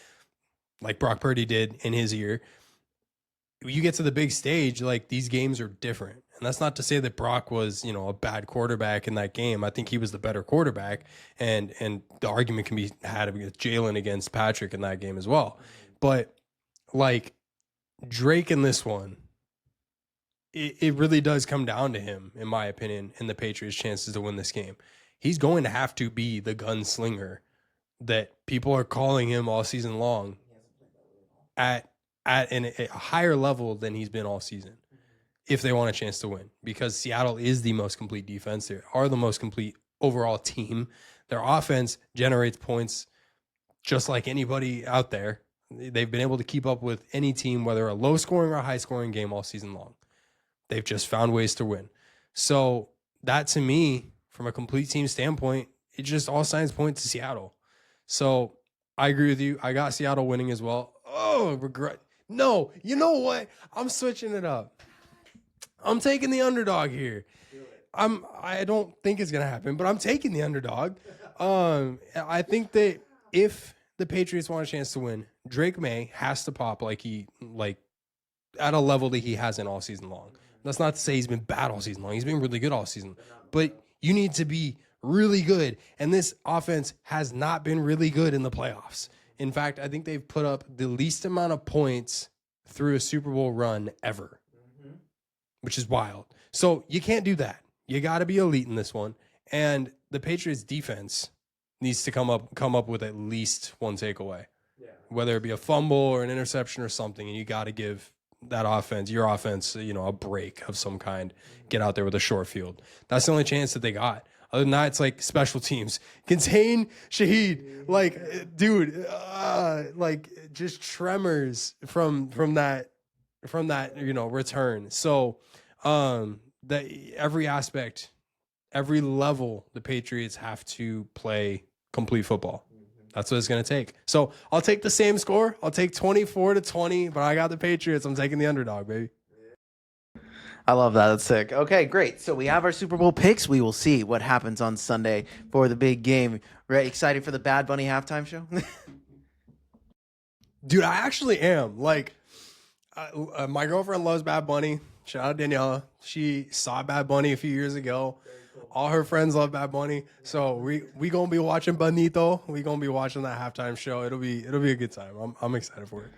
[SPEAKER 2] like Brock Purdy did in his year, you get to the big stage, like, these games are different. And that's not to say that Brock was, a bad quarterback in that game. I think he was the better quarterback, and the argument can be had with Jalen against Patrick in that game as well. But like, Drake in this one, it really does come down to him, in my opinion, and the Patriots' chances to win this game. He's going to have to be the gunslinger that people are calling him all season long at a higher level than he's been all season, if they want a chance to win. Because Seattle is the most complete defense. They are the most complete overall team. Their offense generates points just like anybody out there. They've been able to keep up with any team, whether a low-scoring or a high-scoring game all season long. They've just found ways to win. So that, to me, from a complete team standpoint, it just all signs point to Seattle. So I agree with you. I got Seattle winning as well. Oh, regret. No, you know what? I'm switching it up. I'm taking the underdog here. I don't think it's gonna happen, but I'm taking the underdog. I think that if the Patriots want a chance to win, Drake May has to pop like at a level that he hasn't all season long. That's not to say he's been bad all season long. He's been really good all season. But you need to be really good. And this offense has not been really good in the playoffs. In fact, I think they've put up the least amount of points through a Super Bowl run ever, which is wild. So you can't do that. You got to be elite in this one. And the Patriots defense needs to come up with at least one takeaway, whether it be a fumble or an interception or something. And you got to give that offense, your offense, a break of some kind. Get out there with a short field. That's the only chance that they got. Other than that, it's like special teams. Contain Shaheed. Like, dude, just tremors from that return. So that every aspect, every level, the Patriots have to play complete football. That's what it's going to take. So I'll take the same score. I'll take 24-20, but I got the Patriots. I'm taking the underdog, baby.
[SPEAKER 1] I love that. That's sick. Okay, great. So we have our Super Bowl picks. We will see what happens on Sunday for the big game. Right? Excited for the Bad Bunny halftime show?
[SPEAKER 2] Dude, I actually am. Like, my girlfriend loves Bad Bunny. Shout out Daniela. She saw Bad Bunny a few years ago. All her friends love Bad Bunny. So we gonna be watching Bonito. We gonna be watching that halftime show. It'll be a good time. I'm excited for it.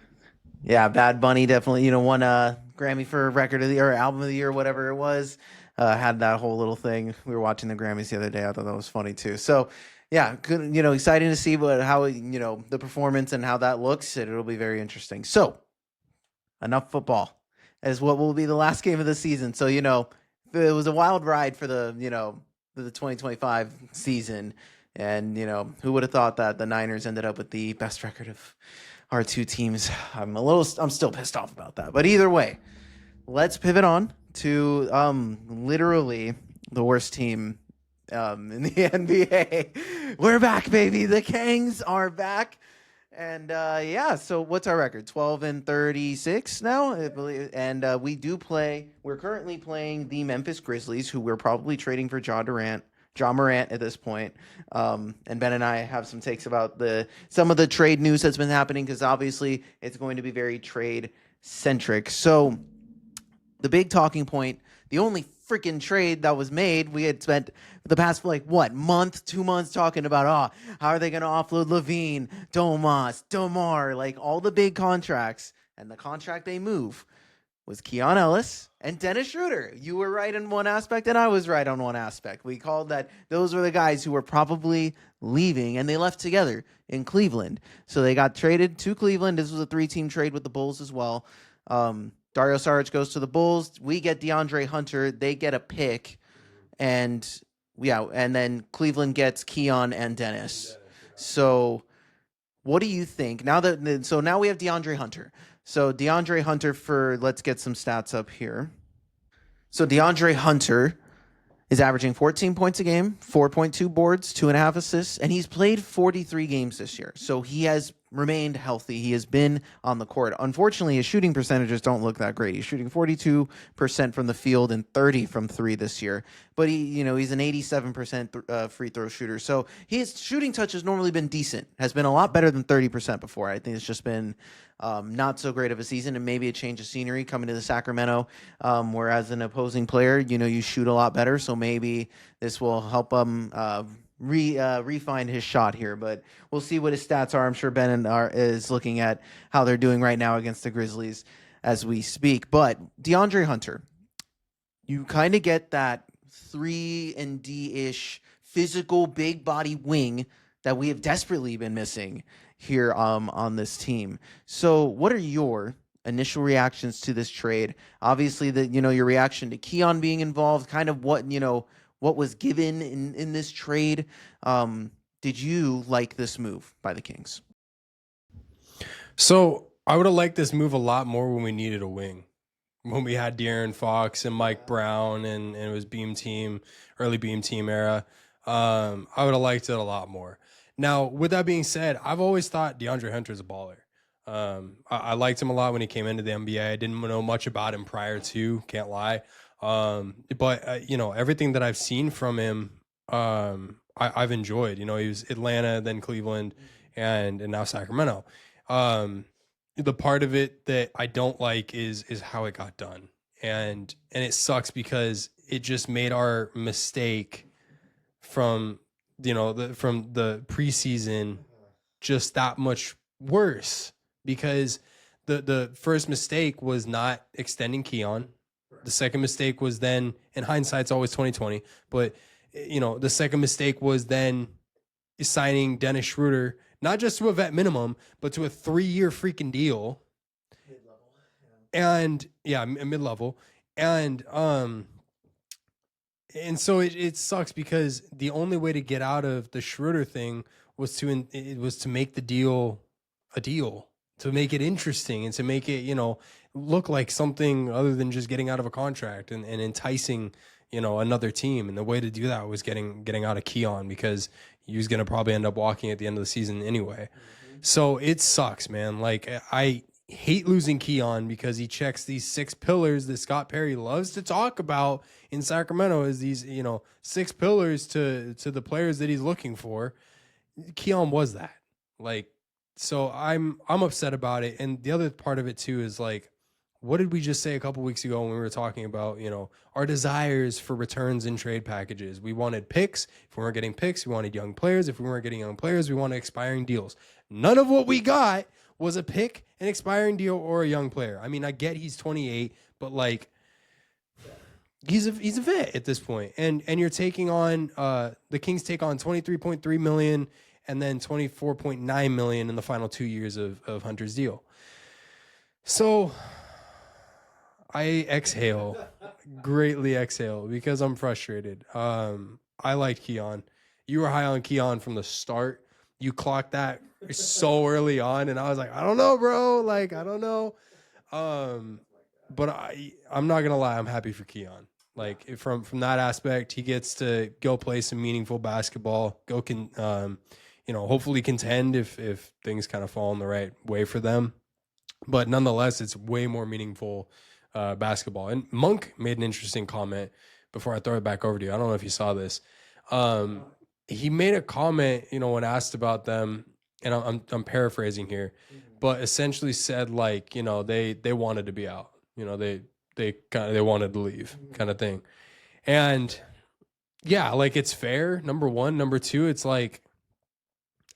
[SPEAKER 1] Yeah, Bad Bunny definitely, won a Grammy for Record of the Year, or Album of the Year, whatever it was. Had that whole little thing. We were watching the Grammys the other day. I thought that was funny too. So, yeah, good, exciting to see how the performance and how that looks. It'll be very interesting. So, enough football as what will be the last game of the season. So, it was a wild ride for the 2025 season. And, who would have thought that the Niners ended up with the best record of our two teams? I'm still pissed off about that. But either way, let's pivot on to literally the worst team in the NBA. We're back, baby. The Kings are back. And so what's our record? 12-36 now, I believe. And we're currently playing the Memphis Grizzlies, who we're probably trading for John Morant at this point. And Ben and I have some takes about some of the trade news that's been happening, because obviously it's going to be very trade centric. So the big talking point, the only freaking trade that was made, we had spent the past 2 months talking about, how are they going to offload Levine, Domas, Domar, like all the big contracts. And the contract they move was Keon Ellis and Dennis Schroeder. You were right in one aspect, and I was right on one aspect. We called that those were the guys who were probably leaving, and they left together in Cleveland. So they got traded to Cleveland. This was a 3-team trade with the Bulls as well. Dario Saric goes to the Bulls. We get DeAndre Hunter. They get a pick, and then Cleveland gets Keon and Dennis. So what do you think? Now we have DeAndre Hunter. So DeAndre Hunter let's get some stats up here. So DeAndre Hunter is averaging 14 points a game, 4.2 boards, 2.5 assists, and he's played 43 games this year. So he has remained healthy. He has been on the court. Unfortunately, his shooting percentages don't look that great. He's shooting 42% from the field and 30 from 3 this year. But he's an 87% free throw shooter. So his shooting touch has normally been decent. Has been a lot better than 30% before. I think it's just been not so great of a season, and maybe a change of scenery coming to the Sacramento, whereas an opposing player, you shoot a lot better. So maybe this will help him refine his shot here, but we'll see what his stats are. I'm sure Ben is looking at how they're doing right now against the Grizzlies as we speak. But DeAndre Hunter, you kind of get that 3-and-D-ish physical big body wing that we have desperately been missing here on this team. So what are your initial reactions to this trade? Obviously, your reaction to Keon being involved, kind of what was given in this trade. Did you like this move by the Kings?
[SPEAKER 2] So I would have liked this move a lot more when we needed a wing. When we had De'Aaron Fox and Mike Brown and it was beam team, early beam team era. I would have liked it a lot more. Now, with that being said, I've always thought DeAndre Hunter's a baller. I liked him a lot when he came into the NBA. I didn't know much about him prior to, can't lie. But you know, everything that I've seen from him, I've enjoyed. You know, he was Atlanta, then Cleveland, and now Sacramento. The part of it that I don't like is how it got done. And it sucks because it just made our mistake from from the preseason just that much worse, because the first mistake was not extending Keon. The second mistake was then, in hindsight, it's always 2020, but you know, the second mistake was then signing Dennis Schroeder, not just to a vet minimum, but to a 3-year freaking deal. Mid-level. Yeah. And yeah, mid-level. And so it sucks because the only way to get out of the Schroeder thing was to make the deal a deal, to make it interesting and to make it, you know, look like something other than just getting out of a contract and enticing, you know, another team. And the way to do that was getting out of Keon, because he was going to probably end up walking at the end of the season anyway. Mm-hmm. So it sucks, man. Like, I hate losing Keon because he checks these 6 pillars that Scott Perry loves to talk about in Sacramento, as these, you know, 6 pillars to the players that he's looking for. Keon was that. Like, so I'm upset about it. And the other part of it too is, like, what did we just say a couple weeks ago when we were talking about, you know, our desires for returns and trade packages? We wanted picks. If we weren't getting picks, we wanted young players. If we weren't getting young players, we wanted expiring deals. None of what we got was a pick, an expiring deal, or a young player. I mean, I get he's 28, but like, he's a vet at this point. And you're taking on the Kings take on $23.3 million and then $24.9 million in the final 2 years of Hunter's deal. So I greatly exhale because I'm frustrated. I liked Keon. You were high on Keon from the start. You clocked that so early on, and I was like, I don't know, bro. Like, I don't know. But I'm not gonna lie, I'm happy for Keon. Like, from that aspect, he gets to go play some meaningful basketball. You know, hopefully contend if things kind of fall in the right way for them. But nonetheless, it's way more meaningful basketball. And Monk made an interesting comment before I throw it back over to you. I don't know if you saw this. He made a comment, you know, when asked about them, and I'm paraphrasing here, but essentially said, like, you know, they wanted to be out. You know, they wanted to leave, kind of thing. And yeah, like, it's fair. Number one. Number two, it's like,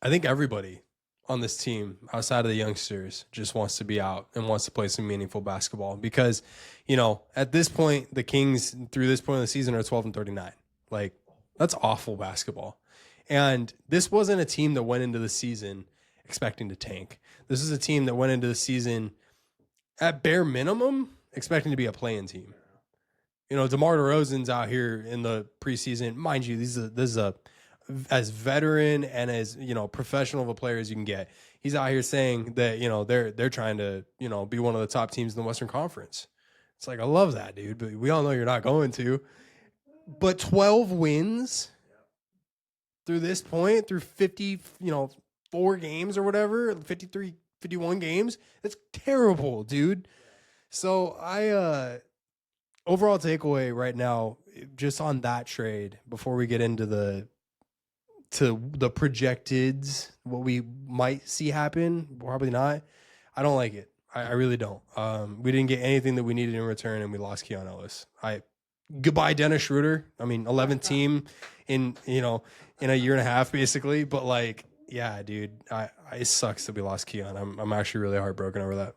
[SPEAKER 2] I think everybody on this team outside of the youngsters just wants to be out and wants to play some meaningful basketball, because, you know, at this point, the Kings through this point of the season are 12-39. Like, that's awful basketball. And this wasn't a team that went into the season expecting to tank. This is a team that went into the season at bare minimum expecting to be a play-in team. You know, DeMar DeRozan's out here in the preseason. Mind you, this is a as veteran and as, you know, professional of a player as you can get. He's out here saying that, you know, they're trying to, you know, be one of the top teams in the Western Conference. It's like, I love that, dude, but we all know you're not going to. But 12 wins through this point, through 50, you know, 4 games or whatever, 53, 51 games, that's terrible, dude. So overall takeaway right now, just on that trade, before we get into the projecteds, what we might see happen, probably not. I don't like it. I really don't. We didn't get anything that we needed in return, and we lost Keon Ellis. Goodbye, Dennis Schroeder. I mean, 11th team in a year and a half, basically. But like, yeah, dude, it sucks that we lost Keon. I'm actually really heartbroken over that.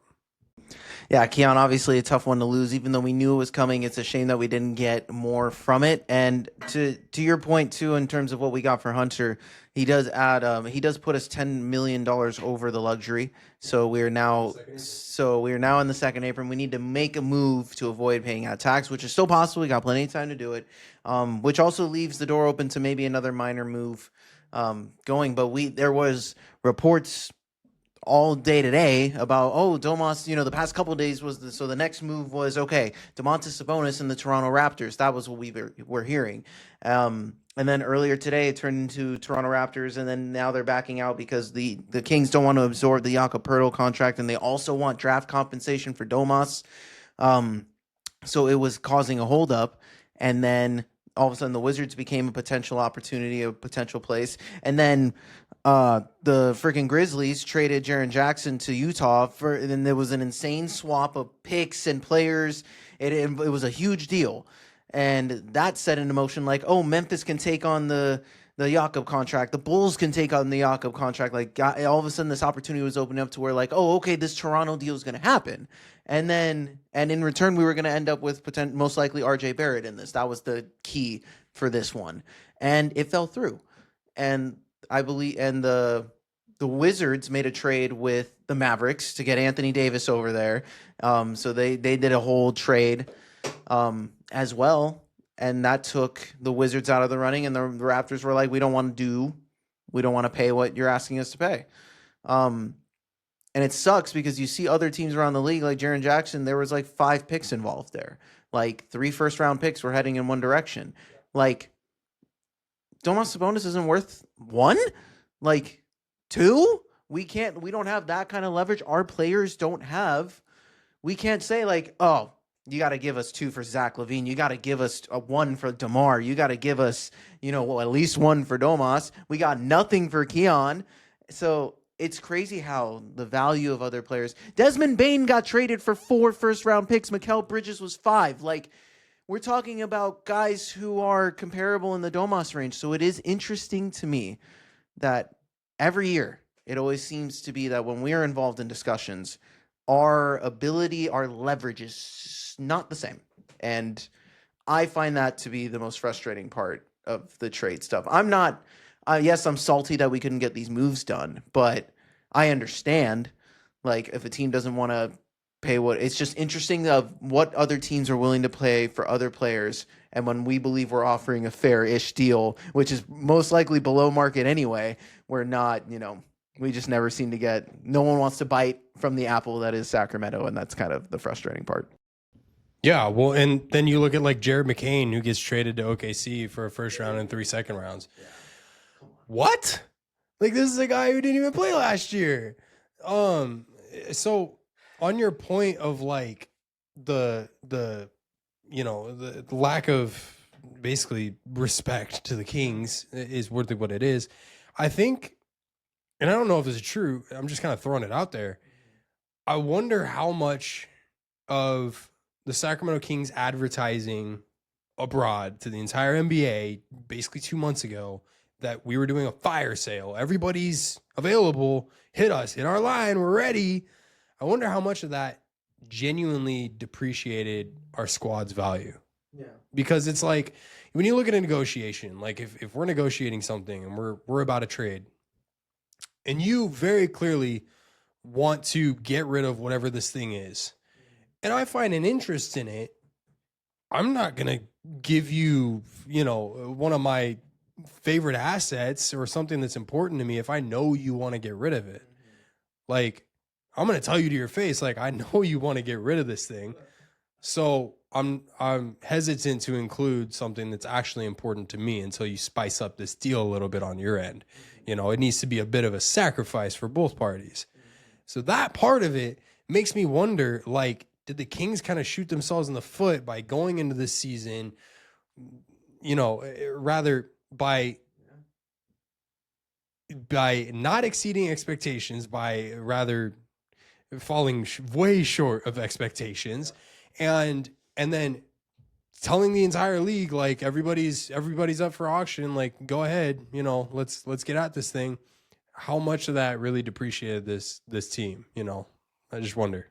[SPEAKER 1] Yeah, Keon, obviously a tough one to lose, even though we knew it was coming. It's a shame that we didn't get more from it. And to your point, too, in terms of what we got for Hunter, he does add, he does put us $10 million over the luxury. So we are now in the second apron. We need to make a move to avoid paying out tax, which is still possible. We got plenty of time to do it, which also leaves the door open to maybe another minor move going. But there was reports all day today about, Domas, the past couple of days so the next move was, okay, Domantas Sabonis and the Toronto Raptors. That was what we were hearing. And then earlier today it turned into Toronto Raptors, and then now they're backing out because the Kings don't want to absorb the Jakob Poeltl contract, and they also want draft compensation for Domas. So it was causing a holdup, and then all of a sudden the Wizards became a potential opportunity, a potential place, and then the freaking Grizzlies traded Jaren Jackson to Utah and then there was an insane swap of picks and players. It was a huge deal, and that set into motion like, Memphis can take on the Jakob contract, the Bulls can take on the Jakob contract. Like, all of a sudden this opportunity was opening up to where like, okay, this Toronto deal is going to happen, and in return we were going to end up with most likely RJ Barrett in this. That was the key for this one, and it fell through. And I believe, and the Wizards made a trade with the Mavericks to get Anthony Davis over there. So they did a whole trade as well, and that took the Wizards out of the running. And the Raptors were like, we don't want to pay what you're asking us to pay. And it sucks because you see other teams around the league, like Jaren Jackson. There was like 5 picks involved there, like 3 first-round picks were heading in one direction, like. Domas Sabonis isn't worth 1, like 2. We don't have that kind of leverage. Our players don't have. We can't say like, you got to give us 2 for Zach LaVine. You got to give us a 1 for DeMar. You got to give us, at least 1 for Domas. We got nothing for Keon. So it's crazy how the value of other players. Desmond Bane got traded for 4 first-round picks. Mikal Bridges was 5. Like, we're talking about guys who are comparable in the Domas range. So it is interesting to me that every year it always seems to be that when we are involved in discussions, our ability, our leverage is not the same. And I find that to be the most frustrating part of the trade stuff. I'm not, yes, I'm salty that we couldn't get these moves done, but I understand, like, if a team doesn't want to pay it's just interesting of what other teams are willing to pay for other players, and when we believe we're offering a fair-ish deal, which is most likely below market anyway, we're not, we just never seem to get, no one wants to bite from the apple that is Sacramento, and that's kind of the frustrating part.
[SPEAKER 2] Yeah, well, and then you look at like Jared McCain, who gets traded to OKC for a first round and 3 second rounds. Yeah. What? Like, this is a guy who didn't even play last year. So on your point of like the lack of basically respect to the Kings is worth what it is, I think, and I don't know if this is true, I'm just kind of throwing it out there. I wonder how much of the Sacramento Kings advertising abroad to the entire NBA basically 2 months ago that we were doing a fire sale, everybody's available, hit us, hit our line, we're ready. I wonder how much of that genuinely depreciated our squad's value. Yeah. Because it's like, when you look at a negotiation, like if we're negotiating something and we're about a trade, and you very clearly want to get rid of whatever this thing is, and I find an interest in it, I'm not going to give you, one of my favorite assets or something that's important to me if I know you want to get rid of it. Like, I'm going to tell you to your face, like, I know you want to get rid of this thing. So I'm hesitant to include something that's actually important to me until you spice up this deal a little bit on your end. It needs to be a bit of a sacrifice for both parties. So that part of it makes me wonder, like, did the Kings kind of shoot themselves in the foot by going into this season, rather by not exceeding expectations, by rather falling way short of expectations, and then telling the entire league, like, everybody's up for auction, like, go ahead, let's get at this thing. How much of that really depreciated this team? I just wonder.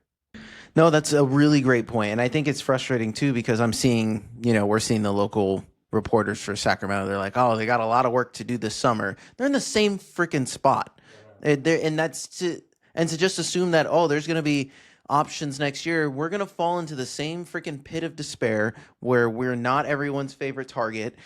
[SPEAKER 1] No, that's a really great point. And I think it's frustrating too, because I'm seeing, we're seeing the local reporters for Sacramento. They're like, they got a lot of work to do this summer. They're in the same freaking spot. And to just assume that, there's going to be options next year, we're going to fall into the same freaking pit of despair where we're not everyone's favorite target.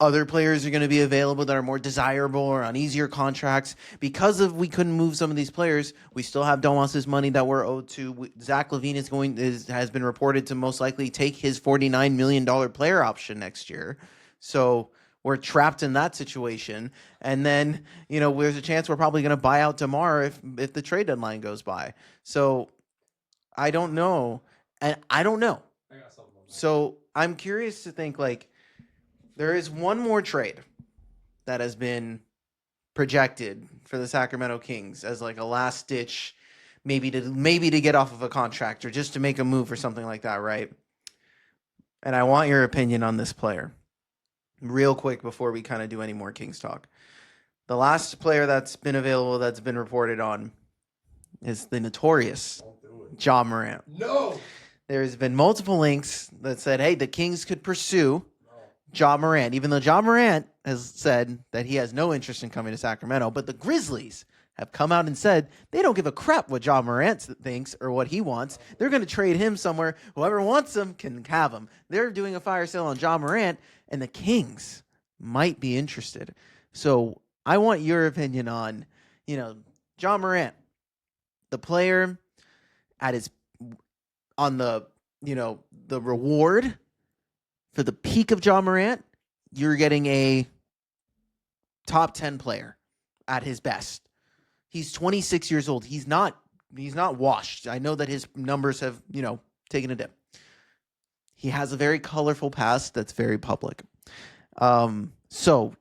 [SPEAKER 1] other players are going to be available that are more desirable or on easier contracts. Because of we couldn't move some of these players, we still have Domas's money that we're owed to. Zach LaVine has been reported to most likely take his $49 million player option next year. So we're trapped in that situation. And then, there's a chance we're probably going to buy out DeMar if the trade deadline goes by. So I don't know. And I don't know. So I'm curious to think, there is one more trade that has been projected for the Sacramento Kings as a last ditch, maybe to get off of a contract or just to make a move or something like that, right? And I want your opinion on this player real quick before we kind of do any more Kings talk. The last player that's been available, that's been reported on, is the notorious Ja Morant.
[SPEAKER 2] No.
[SPEAKER 1] There's been multiple links that said, hey, the Kings could pursue Ja Morant, even though Ja Morant has said that he has no interest in coming to Sacramento. But the Grizzlies have come out and said they don't give a crap what Ja Morant thinks or what he wants. They're going to trade him somewhere. Whoever wants him can have him. They're doing a fire sale on Ja Morant, and the Kings might be interested. So I want your opinion on, Ja Morant, the player on the reward for the peak of Ja Morant, you're getting a top 10 player at his best. He's 26 years old. He's not washed. I know that his numbers have, taken a dip. He has a very colorful past that's very public. So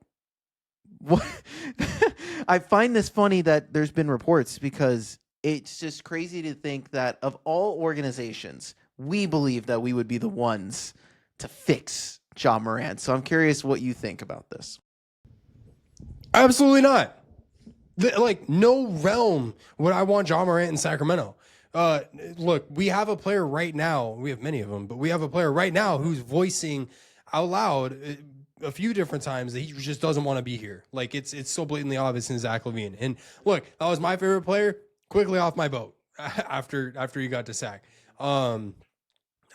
[SPEAKER 1] I find this funny that there's been reports, because it's just crazy to think that of all organizations, we believe that we would be the ones to fix Ja Morant. So I'm curious what you think about this.
[SPEAKER 2] Absolutely not. No realm would I want Ja Morant in Sacramento. Look, we have a player right now. We have many of them, but we have a player right now who's voicing out loud a few different times that he just doesn't want to be here. It's so blatantly obvious in Zach LaVine. And look, that was my favorite player. Quickly off my boat after he got to Sac.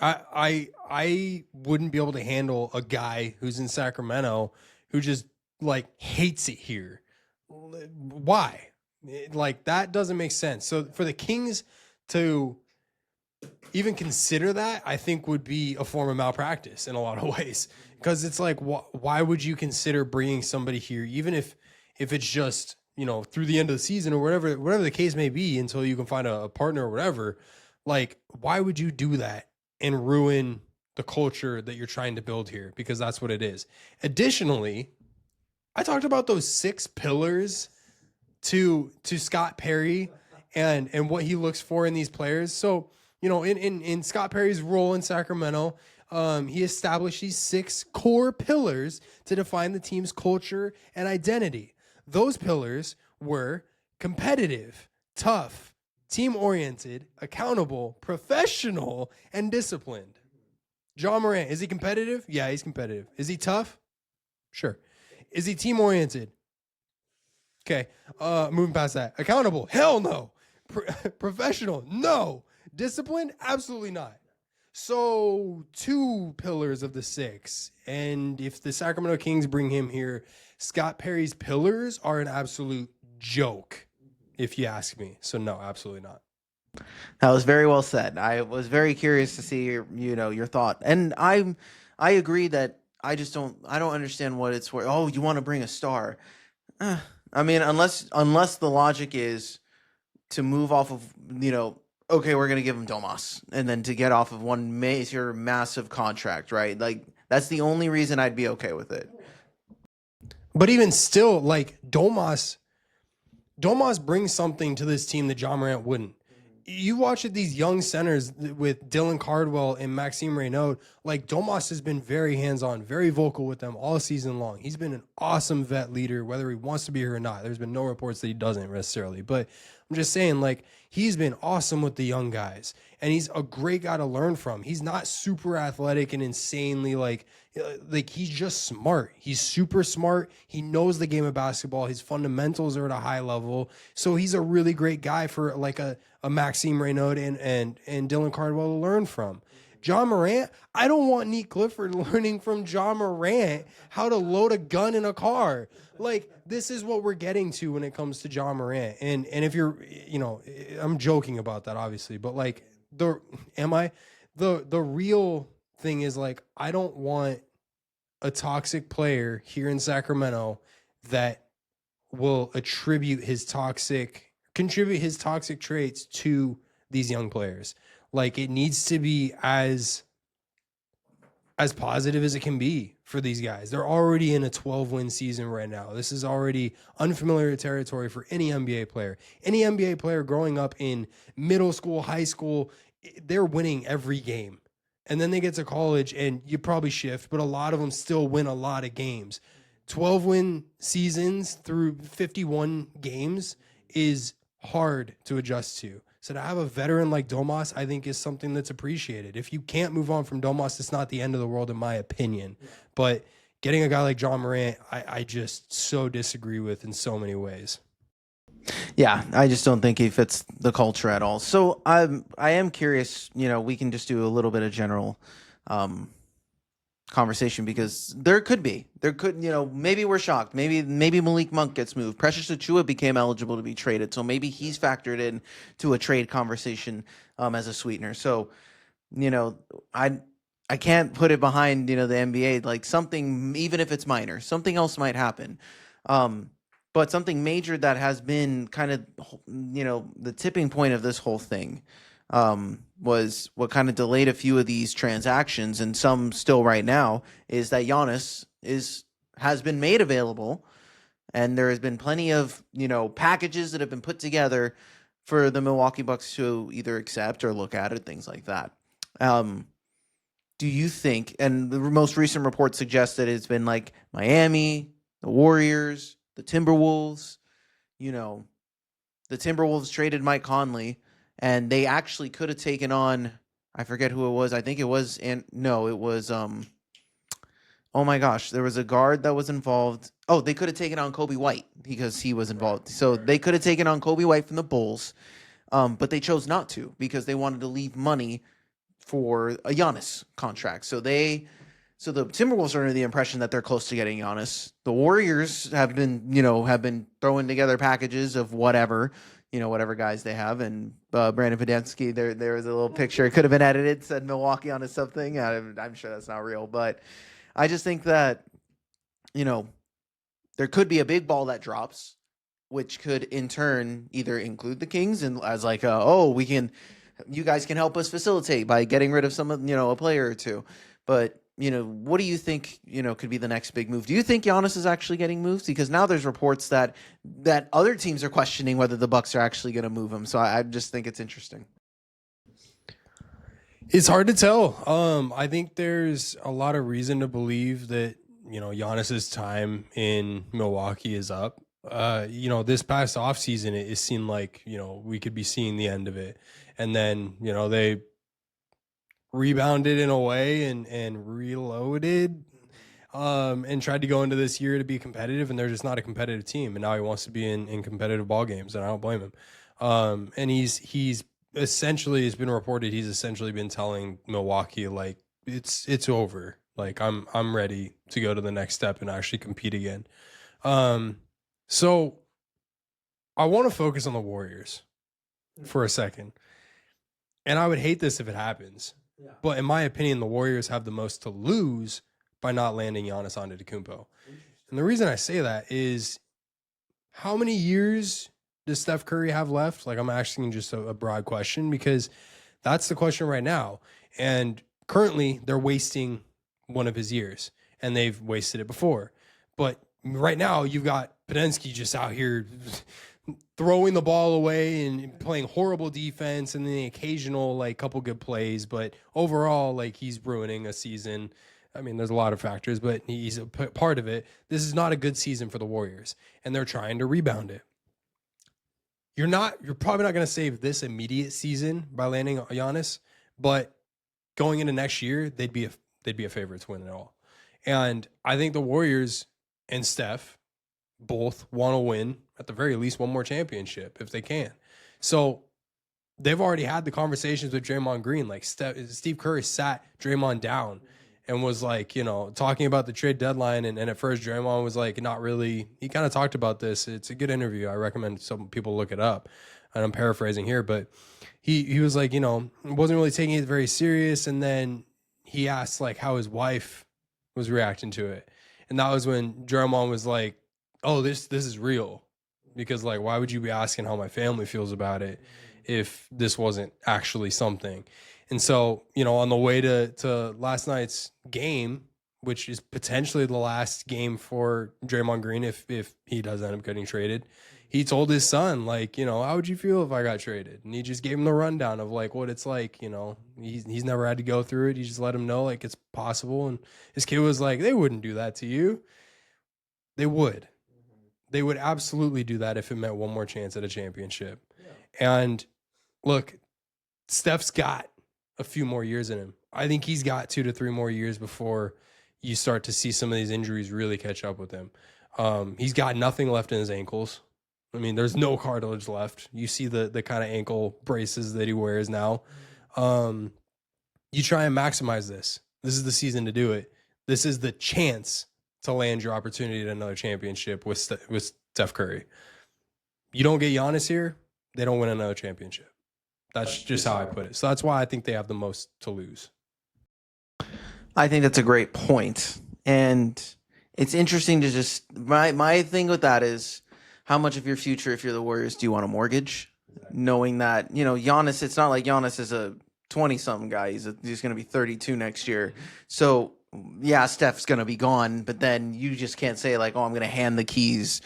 [SPEAKER 2] I wouldn't be able to handle a guy who's in Sacramento who just hates it here. Why? That doesn't make sense. So for the Kings to even consider that, I think would be a form of malpractice in a lot of ways, because it's why would you consider bringing somebody here, even if it's just, through the end of the season or whatever the case may be, until you can find a partner or whatever. Why would you do that and ruin the culture that you're trying to build here? Because that's what it is. Additionally, I talked about those 6 pillars to Scott Perry and what he looks for in these players. So, in Scott Perry's role in Sacramento, he established these 6 core pillars to define the team's culture and identity. Those pillars were competitive, tough, team-oriented, accountable, professional, and disciplined. Ja Morant, is he competitive? Yeah, he's competitive. Is he tough? Sure. Is he team-oriented? Okay, moving past that. Accountable? Hell no. Professional? No. Disciplined? Absolutely not. So 2 pillars of the 6. And if the Sacramento Kings bring him here, Scott Perry's pillars are an absolute joke, if you ask me. So no, absolutely not.
[SPEAKER 1] That was very well said. I was very curious to see your thought. And I agree that I don't understand what it's for. Oh, you want to bring a star. I mean, unless the logic is to move off of, okay, we're going to give him Domas, and then to get off of one major massive contract, right? That's the only reason I'd be okay with it.
[SPEAKER 2] But even still, Domas brings something to this team that Ja Morant wouldn't. You watch these young centers with Dylan Cardwell and Maxime Reynaud, Domas has been very hands-on, very vocal with them all season long. He's been an awesome vet leader, whether he wants to be here or not. There's been no reports that he doesn't necessarily. But I'm just saying, he's been awesome with the young guys. And he's a great guy to learn from. He's not super athletic and insanely, he's just smart. He's super smart. He knows the game of basketball. His fundamentals are at a high level. So he's a really great guy for, a Maxime Reynaud and Dylan Cardwell to learn from. John Morant, I don't want Nick Clifford learning from John Morant how to load a gun in a car. Like, this is what we're getting to when it comes to John Morant. And if you're, I'm joking about that, obviously, but like, the real thing is, like, I don't want a toxic player here in Sacramento that will contribute his toxic traits to these young players. Like, it needs to be as positive as it can be for these guys. They're already in a 12-win season right now. This is already unfamiliar territory for any NBA player. Any NBA player growing up in middle school, high school, they're winning every game. And then they get to college and you probably shift, but a lot of them still win a lot of games. 12-win seasons through 51 games is hard to adjust to. So to have a veteran like Domas, I think, is something that's appreciated. If you can't move on from Domas, it's not the end of the world, in my opinion. But getting a guy like John Morant, I just so disagree with in so many ways.
[SPEAKER 1] Yeah, I just don't think he fits the culture at all. So I am curious, we can just do a little bit of general conversation, because there could, maybe we're shocked. Maybe Malik Monk gets moved. Precious Achiuwa became eligible to be traded. So maybe he's factored in to a trade conversation as a sweetener. So, I can't put it behind, the NBA, like something, even if it's minor, something else might happen. But something major that has been kind of, the tipping point of this whole thing was what kind of delayed a few of these transactions, and some still right now, is that Giannis has been made available, and there has been plenty of, packages that have been put together for the Milwaukee Bucks to either accept or look at, or things like that. Do you think, and the most recent report suggests that it's been like Miami, the Warriors, the Timberwolves, the Timberwolves traded Mike Conley, and they actually could have taken on, I forget who it was. I think it was, oh my gosh, there was a guard that was involved. Oh, they could have taken on Kobe White because he was involved. So they could have taken on Kobe White from the Bulls, but they chose not to because they wanted to leave money for a Giannis contract. So the Timberwolves are under the impression that they're close to getting Giannis. The Warriors have been throwing together packages of whatever guys they have. And Brandon Podansky, there was a little picture. It could have been edited, said Milwaukee on something. I'm sure that's not real, but I just think that, there could be a big ball that drops, which could in turn either include the Kings and as like, you guys can help us facilitate by getting rid of some of, a player or two. But, what do you think, could be the next big move? Do you think Giannis is actually getting moved? Because now there's reports that other teams are questioning whether the Bucks are actually going to move him. So I just think it's interesting.
[SPEAKER 2] It's hard to tell. I think there's a lot of reason to believe that, Giannis's time in Milwaukee is up. This past offseason, it seemed like, we could be seeing the end of it. And then, they rebounded in a way and reloaded and tried to go into this year to be competitive, and they're just not a competitive team. And now he wants to be in competitive ball games, and I don't blame him. And he's essentially, it's been reported, he's essentially been telling Milwaukee, like, it's over. Like, I'm ready to go to the next step and actually compete again. So I want to focus on the Warriors for a second. And I would hate this if it happens. Yeah. But in my opinion, the Warriors have the most to lose by not landing Giannis Antetokounmpo. And the reason I say that is, how many years does Steph Curry have left? Like, I'm asking just a broad question, because that's the question right now. And currently, they're wasting one of his years, and they've wasted it before. But right now, you've got Podensky just out here throwing the ball away and playing horrible defense, and then the occasional, like, couple good plays. But overall, like, he's ruining a season. I mean, there's a lot of factors, but he's a part of it. This is not a good season for the Warriors, and they're trying to rebound it. You're probably not going to save this immediate season by landing Giannis, but going into next year, they'd be a favorite to win it all. And I think the Warriors and Steph both want to win, at the very least, one more championship if they can. So they've already had the conversations with Draymond Green. Like Steve Kerr sat Draymond down and was like, talking about the trade deadline. And at first Draymond was like, not really. He kind of talked about this. It's a good interview. I recommend some people look it up. And I'm paraphrasing here, but he was like, wasn't really taking it very serious. And then he asked like how his wife was reacting to it. And that was when Draymond was like, oh, this is real. Because like, why would you be asking how my family feels about it if this wasn't actually something? And so, on the way to last night's game, which is potentially the last game for Draymond Green if he does end up getting traded, he told his son, like, how would you feel if I got traded? And he just gave him the rundown of like what it's like. He's never had to go through it. He just let him know like it's possible. And his kid was like, they wouldn't do that to you. They would. They would absolutely do that if it meant one more chance at a championship. Yeah. And look, Steph's got a few more years in him. I think he's got 2 to 3 more years before you start to see some of these injuries really catch up with him. He's got nothing left in his ankles. I mean, there's no cartilage left. You see the kind of ankle braces that he wears now. You try and maximize this. This is the season to do it. This is the chance to land your opportunity at another championship with Steph Curry. You don't get Giannis here, they don't win another championship. That's just how I put it. So that's why I think they have the most to lose.
[SPEAKER 1] I think that's a great point. And it's interesting to just my thing with that is how much of your future, if you're the Warriors, do you want to mortgage? Exactly. Knowing that, Giannis, it's not like Giannis is a 20-something guy. He's going to be 32 next year. So yeah, Steph's going to be gone, but then you just can't say like, oh, I'm going to hand the keys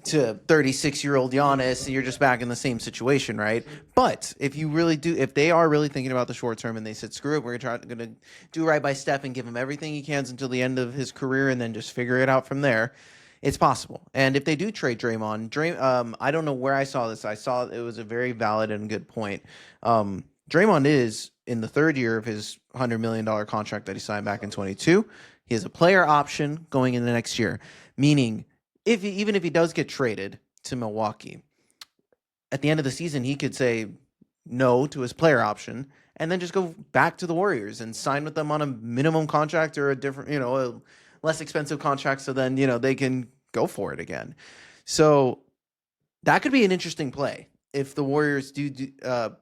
[SPEAKER 1] to 36-year-old Giannis, and you're just back in the same situation, right? But if they are really thinking about the short term and they said, screw it, we're going to do right by Steph and give him everything he can until the end of his career and then just figure it out from there, it's possible. And if they do trade Draymond, I don't know where I saw this. I saw it was a very valid and good point. Draymond is in the third year of his $100 million contract that he signed back in 22. He has a player option going in the next year, meaning even if he does get traded to Milwaukee, at the end of the season, he could say no to his player option and then just go back to the Warriors and sign with them on a minimum contract or a different, a less expensive contract. So then, they can go for it again. So that could be an interesting play if the Warriors do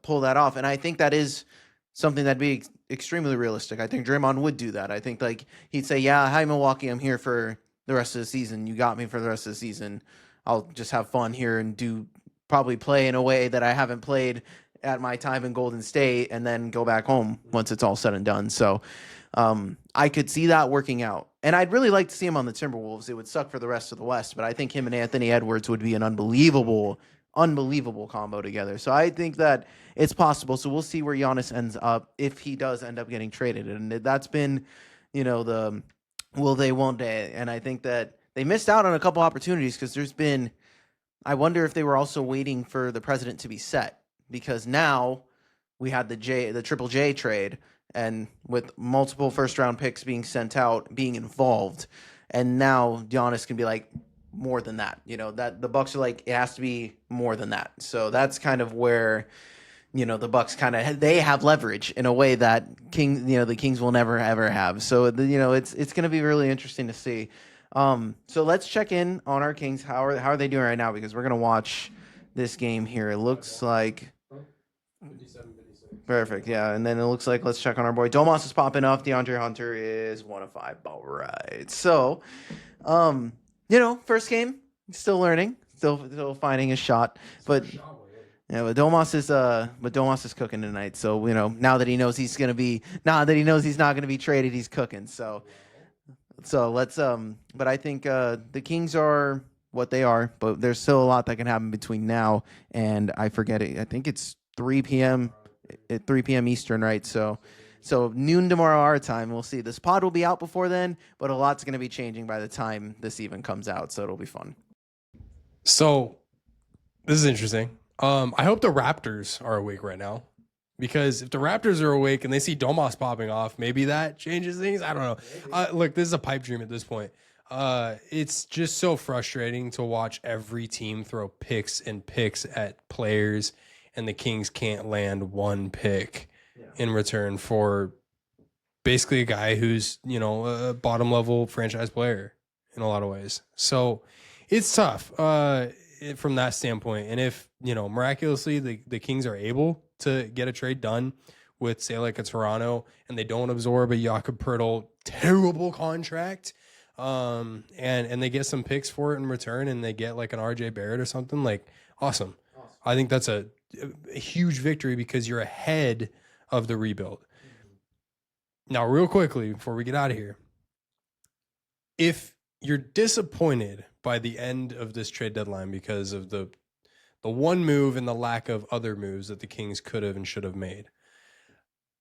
[SPEAKER 1] pull that off. And I think that is something that'd be extremely realistic. I think Draymond would do that. I think like he'd say, yeah, hi, Milwaukee, I'm here for the rest of the season. You got me for the rest of the season. I'll just have fun here and probably play in a way that I haven't played at my time in Golden State and then go back home once it's all said and done. So I could see that working out. And I'd really like to see him on the Timberwolves. It would suck for the rest of the West, but I think him and Anthony Edwards would be an unbelievable combo together. So I think that it's possible. So we'll see where Giannis ends up if he does end up getting traded. And that's been, the will they, won't they? And I think that they missed out on a couple opportunities because I wonder if they were also waiting for the president to be set, because now we had the Triple J trade, and with multiple first round picks being sent out, being involved. And now Giannis can be like, more than that, that the Bucks are like, it has to be more than that. So that's kind of where, the Bucks they have leverage in a way that the Kings will never ever have. So it's going to be really interesting to see. So let's check in on our Kings. How are they doing right now? Because we're going to watch this game here. It looks like 57, 56. Perfect. Yeah. And then it looks like, let's check on our boy. Domas is popping off. DeAndre Hunter is 1 of 5. All right. So, first game, still learning, still finding his shot, but Domas is cooking tonight. So now that he knows he's not going to be traded, he's cooking. So let's but I think the Kings are what they are, but there's still a lot that can happen between now and I forget it. I think it's 3 p.m. at 3 p.m. Eastern, right? So noon tomorrow our time. We'll see. This pod will be out before then, but a lot's going to be changing by the time this even comes out. So it'll be fun.
[SPEAKER 2] So this is interesting. I hope the Raptors are awake right now, because if the Raptors are awake and they see Domas popping off, maybe that changes things. I don't know. Look, this is a pipe dream at this point. It's just so frustrating to watch every team throw picks and picks at players and the Kings can't land one pick in return for basically a guy who's, you know, a bottom level franchise player in a lot of ways. So it's tough from that standpoint. And if, you know, miraculously the Kings are able to get a trade done with, say, like a Toronto, and they don't absorb a Jakob Poeltl terrible contract, and they get some picks for it in return, and they get like an RJ Barrett or something, like awesome. I think that's a huge victory because you're ahead of the rebuild. Now, real quickly, before we get out of here, if you're disappointed by the end of this trade deadline because of the one move and the lack of other moves that the Kings could have and should have made,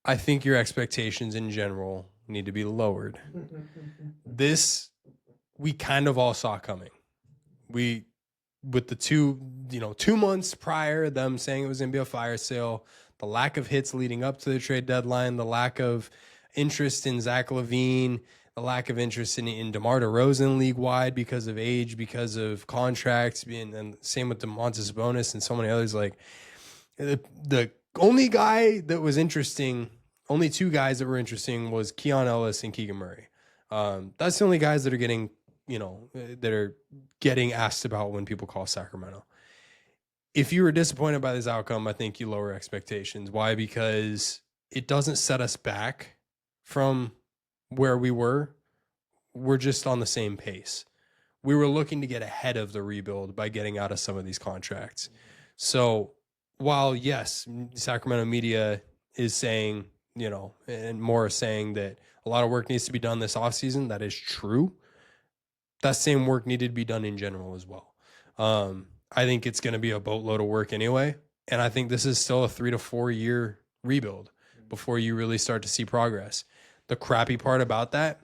[SPEAKER 2] I think your expectations in general need to be lowered. This, we kind of all saw coming. With the 2 months prior, them saying it was going to be a fire sale, the lack of hits leading up to the trade deadline, the lack of interest in Zach LaVine, the lack of interest in DeMar DeRozan league-wide because of age, because of contracts, and same with Domantas Sabonis and so many others. Like, the only guy that was interesting, only two guys that were interesting was Keon Ellis and Keegan Murray. That's the only guys that are getting, that are getting asked about when people call Sacramento. If you were disappointed by this outcome, I think you lower expectations. Why? Because it doesn't set us back from where we were. We're just on the same pace. We were looking to get ahead of the rebuild by getting out of some of these contracts. So while, yes, Sacramento media is saying, and more is saying that a lot of work needs to be done this offseason, that is true. That same work needed to be done in general as well. I think it's going to be a boatload of work anyway. And I think this is still a 3 to 4 year rebuild before you really start to see progress. The crappy part about that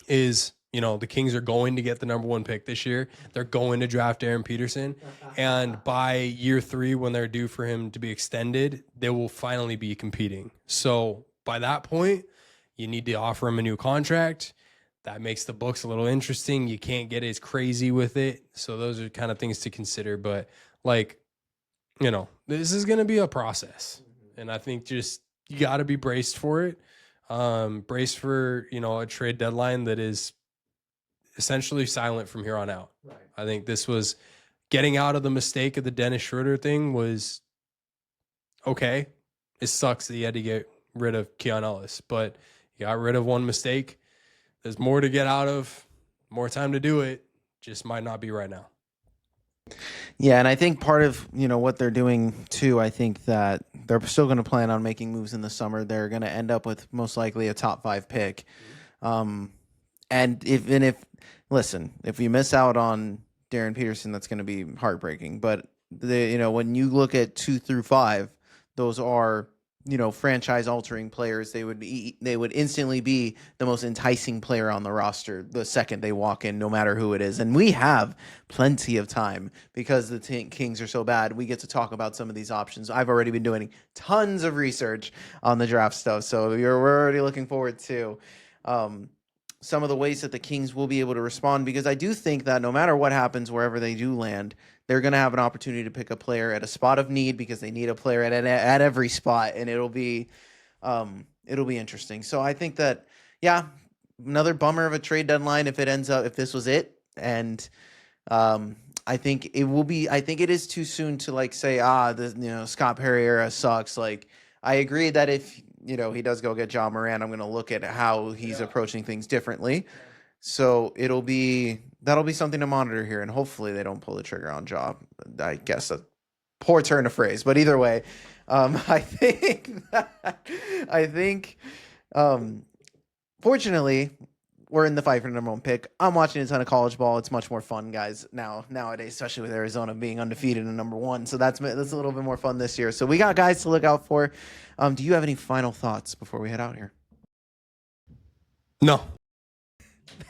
[SPEAKER 2] is, the Kings are going to get the number 1 pick this year. They're going to draft Aaron Peterson. And by year 3, when they're due for him to be extended, they will finally be competing. So by that point, you need to offer him a new contract. That makes the books a little interesting. You can't get as crazy with it. So those are kind of things to consider. But this is going to be a process. And I think just you got to be braced for it. Braced for, a trade deadline that is essentially silent from here on out. Right. I think this was getting out of the mistake of the Dennis Schroeder thing was okay. It sucks that you had to get rid of Keon Ellis, but you got rid of one mistake. There's more to get out of, more time to do it. Just might not be right now.
[SPEAKER 1] Yeah, and I think part of, what they're doing too, I think that they're still going to plan on making moves in the summer. They're going to end up with most likely a top 5 pick. And if you miss out on Darren Peterson, that's going to be heartbreaking. But when you look at 2 through 5, those are, franchise altering players. They would instantly be the most enticing player on the roster the second they walk in, no matter who it is. And we have plenty of time because the Kings are so bad. We get to talk about some of these options. I've already been doing tons of research on the draft stuff, so we're already looking forward to some of the ways that the Kings will be able to respond, because I do think that no matter what happens, wherever they do land, they're going to have an opportunity to pick a player at a spot of need, because they need a player at every spot, and it'll be interesting. So I think that, another bummer of a trade deadline if this was it, and I think it is too soon to say Scott Perry era sucks. Like, I agree that if he does go get John Moran, I'm going to look at how he's approaching things differently. So that'll be something to monitor here, and hopefully they don't pull the trigger on Ja. I guess a poor turn of phrase, but either way, I think fortunately we're in the fight for the number 1 pick. I'm watching a ton of college ball. It's much more fun, guys, nowadays, especially with Arizona being undefeated in number 1. So that's a little bit more fun this year. So we got guys to look out for. Do you have any final thoughts before we head out here?
[SPEAKER 2] No.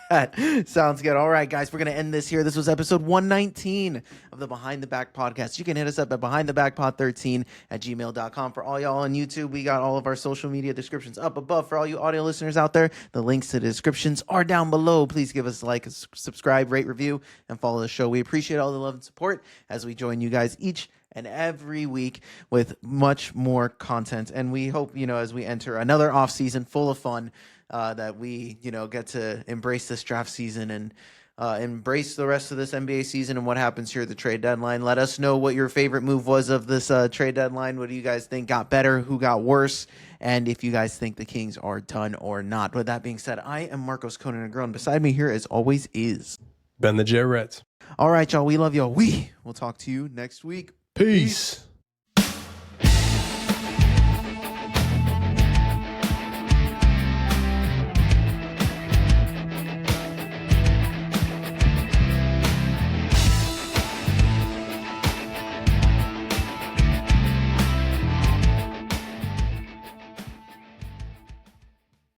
[SPEAKER 1] That sounds good. All right, guys, we're going to end this here. This was episode 119 of the Behind the Back podcast. You can hit us up at behindthebackpod13@gmail.com. For all y'all on YouTube, we got all of our social media descriptions up above. For all you audio listeners out there, the links to the descriptions are down below. Please give us a like, subscribe, rate, review, and follow the show. We appreciate all the love and support as we join you guys each and every week with much more content. And we hope, as we enter another off season full of fun, that we, get to embrace this draft season and embrace the rest of this NBA season and what happens here at the trade deadline. Let us know what your favorite move was of this trade deadline. What do you guys think got better? Who got worse? And if you guys think the Kings are done or not. With that being said, I am Marcos Conan Negron. Beside me here, as always, is
[SPEAKER 2] Ben the Jarrett.
[SPEAKER 1] All right, y'all. We love y'all. We will talk to you next week.
[SPEAKER 2] Peace.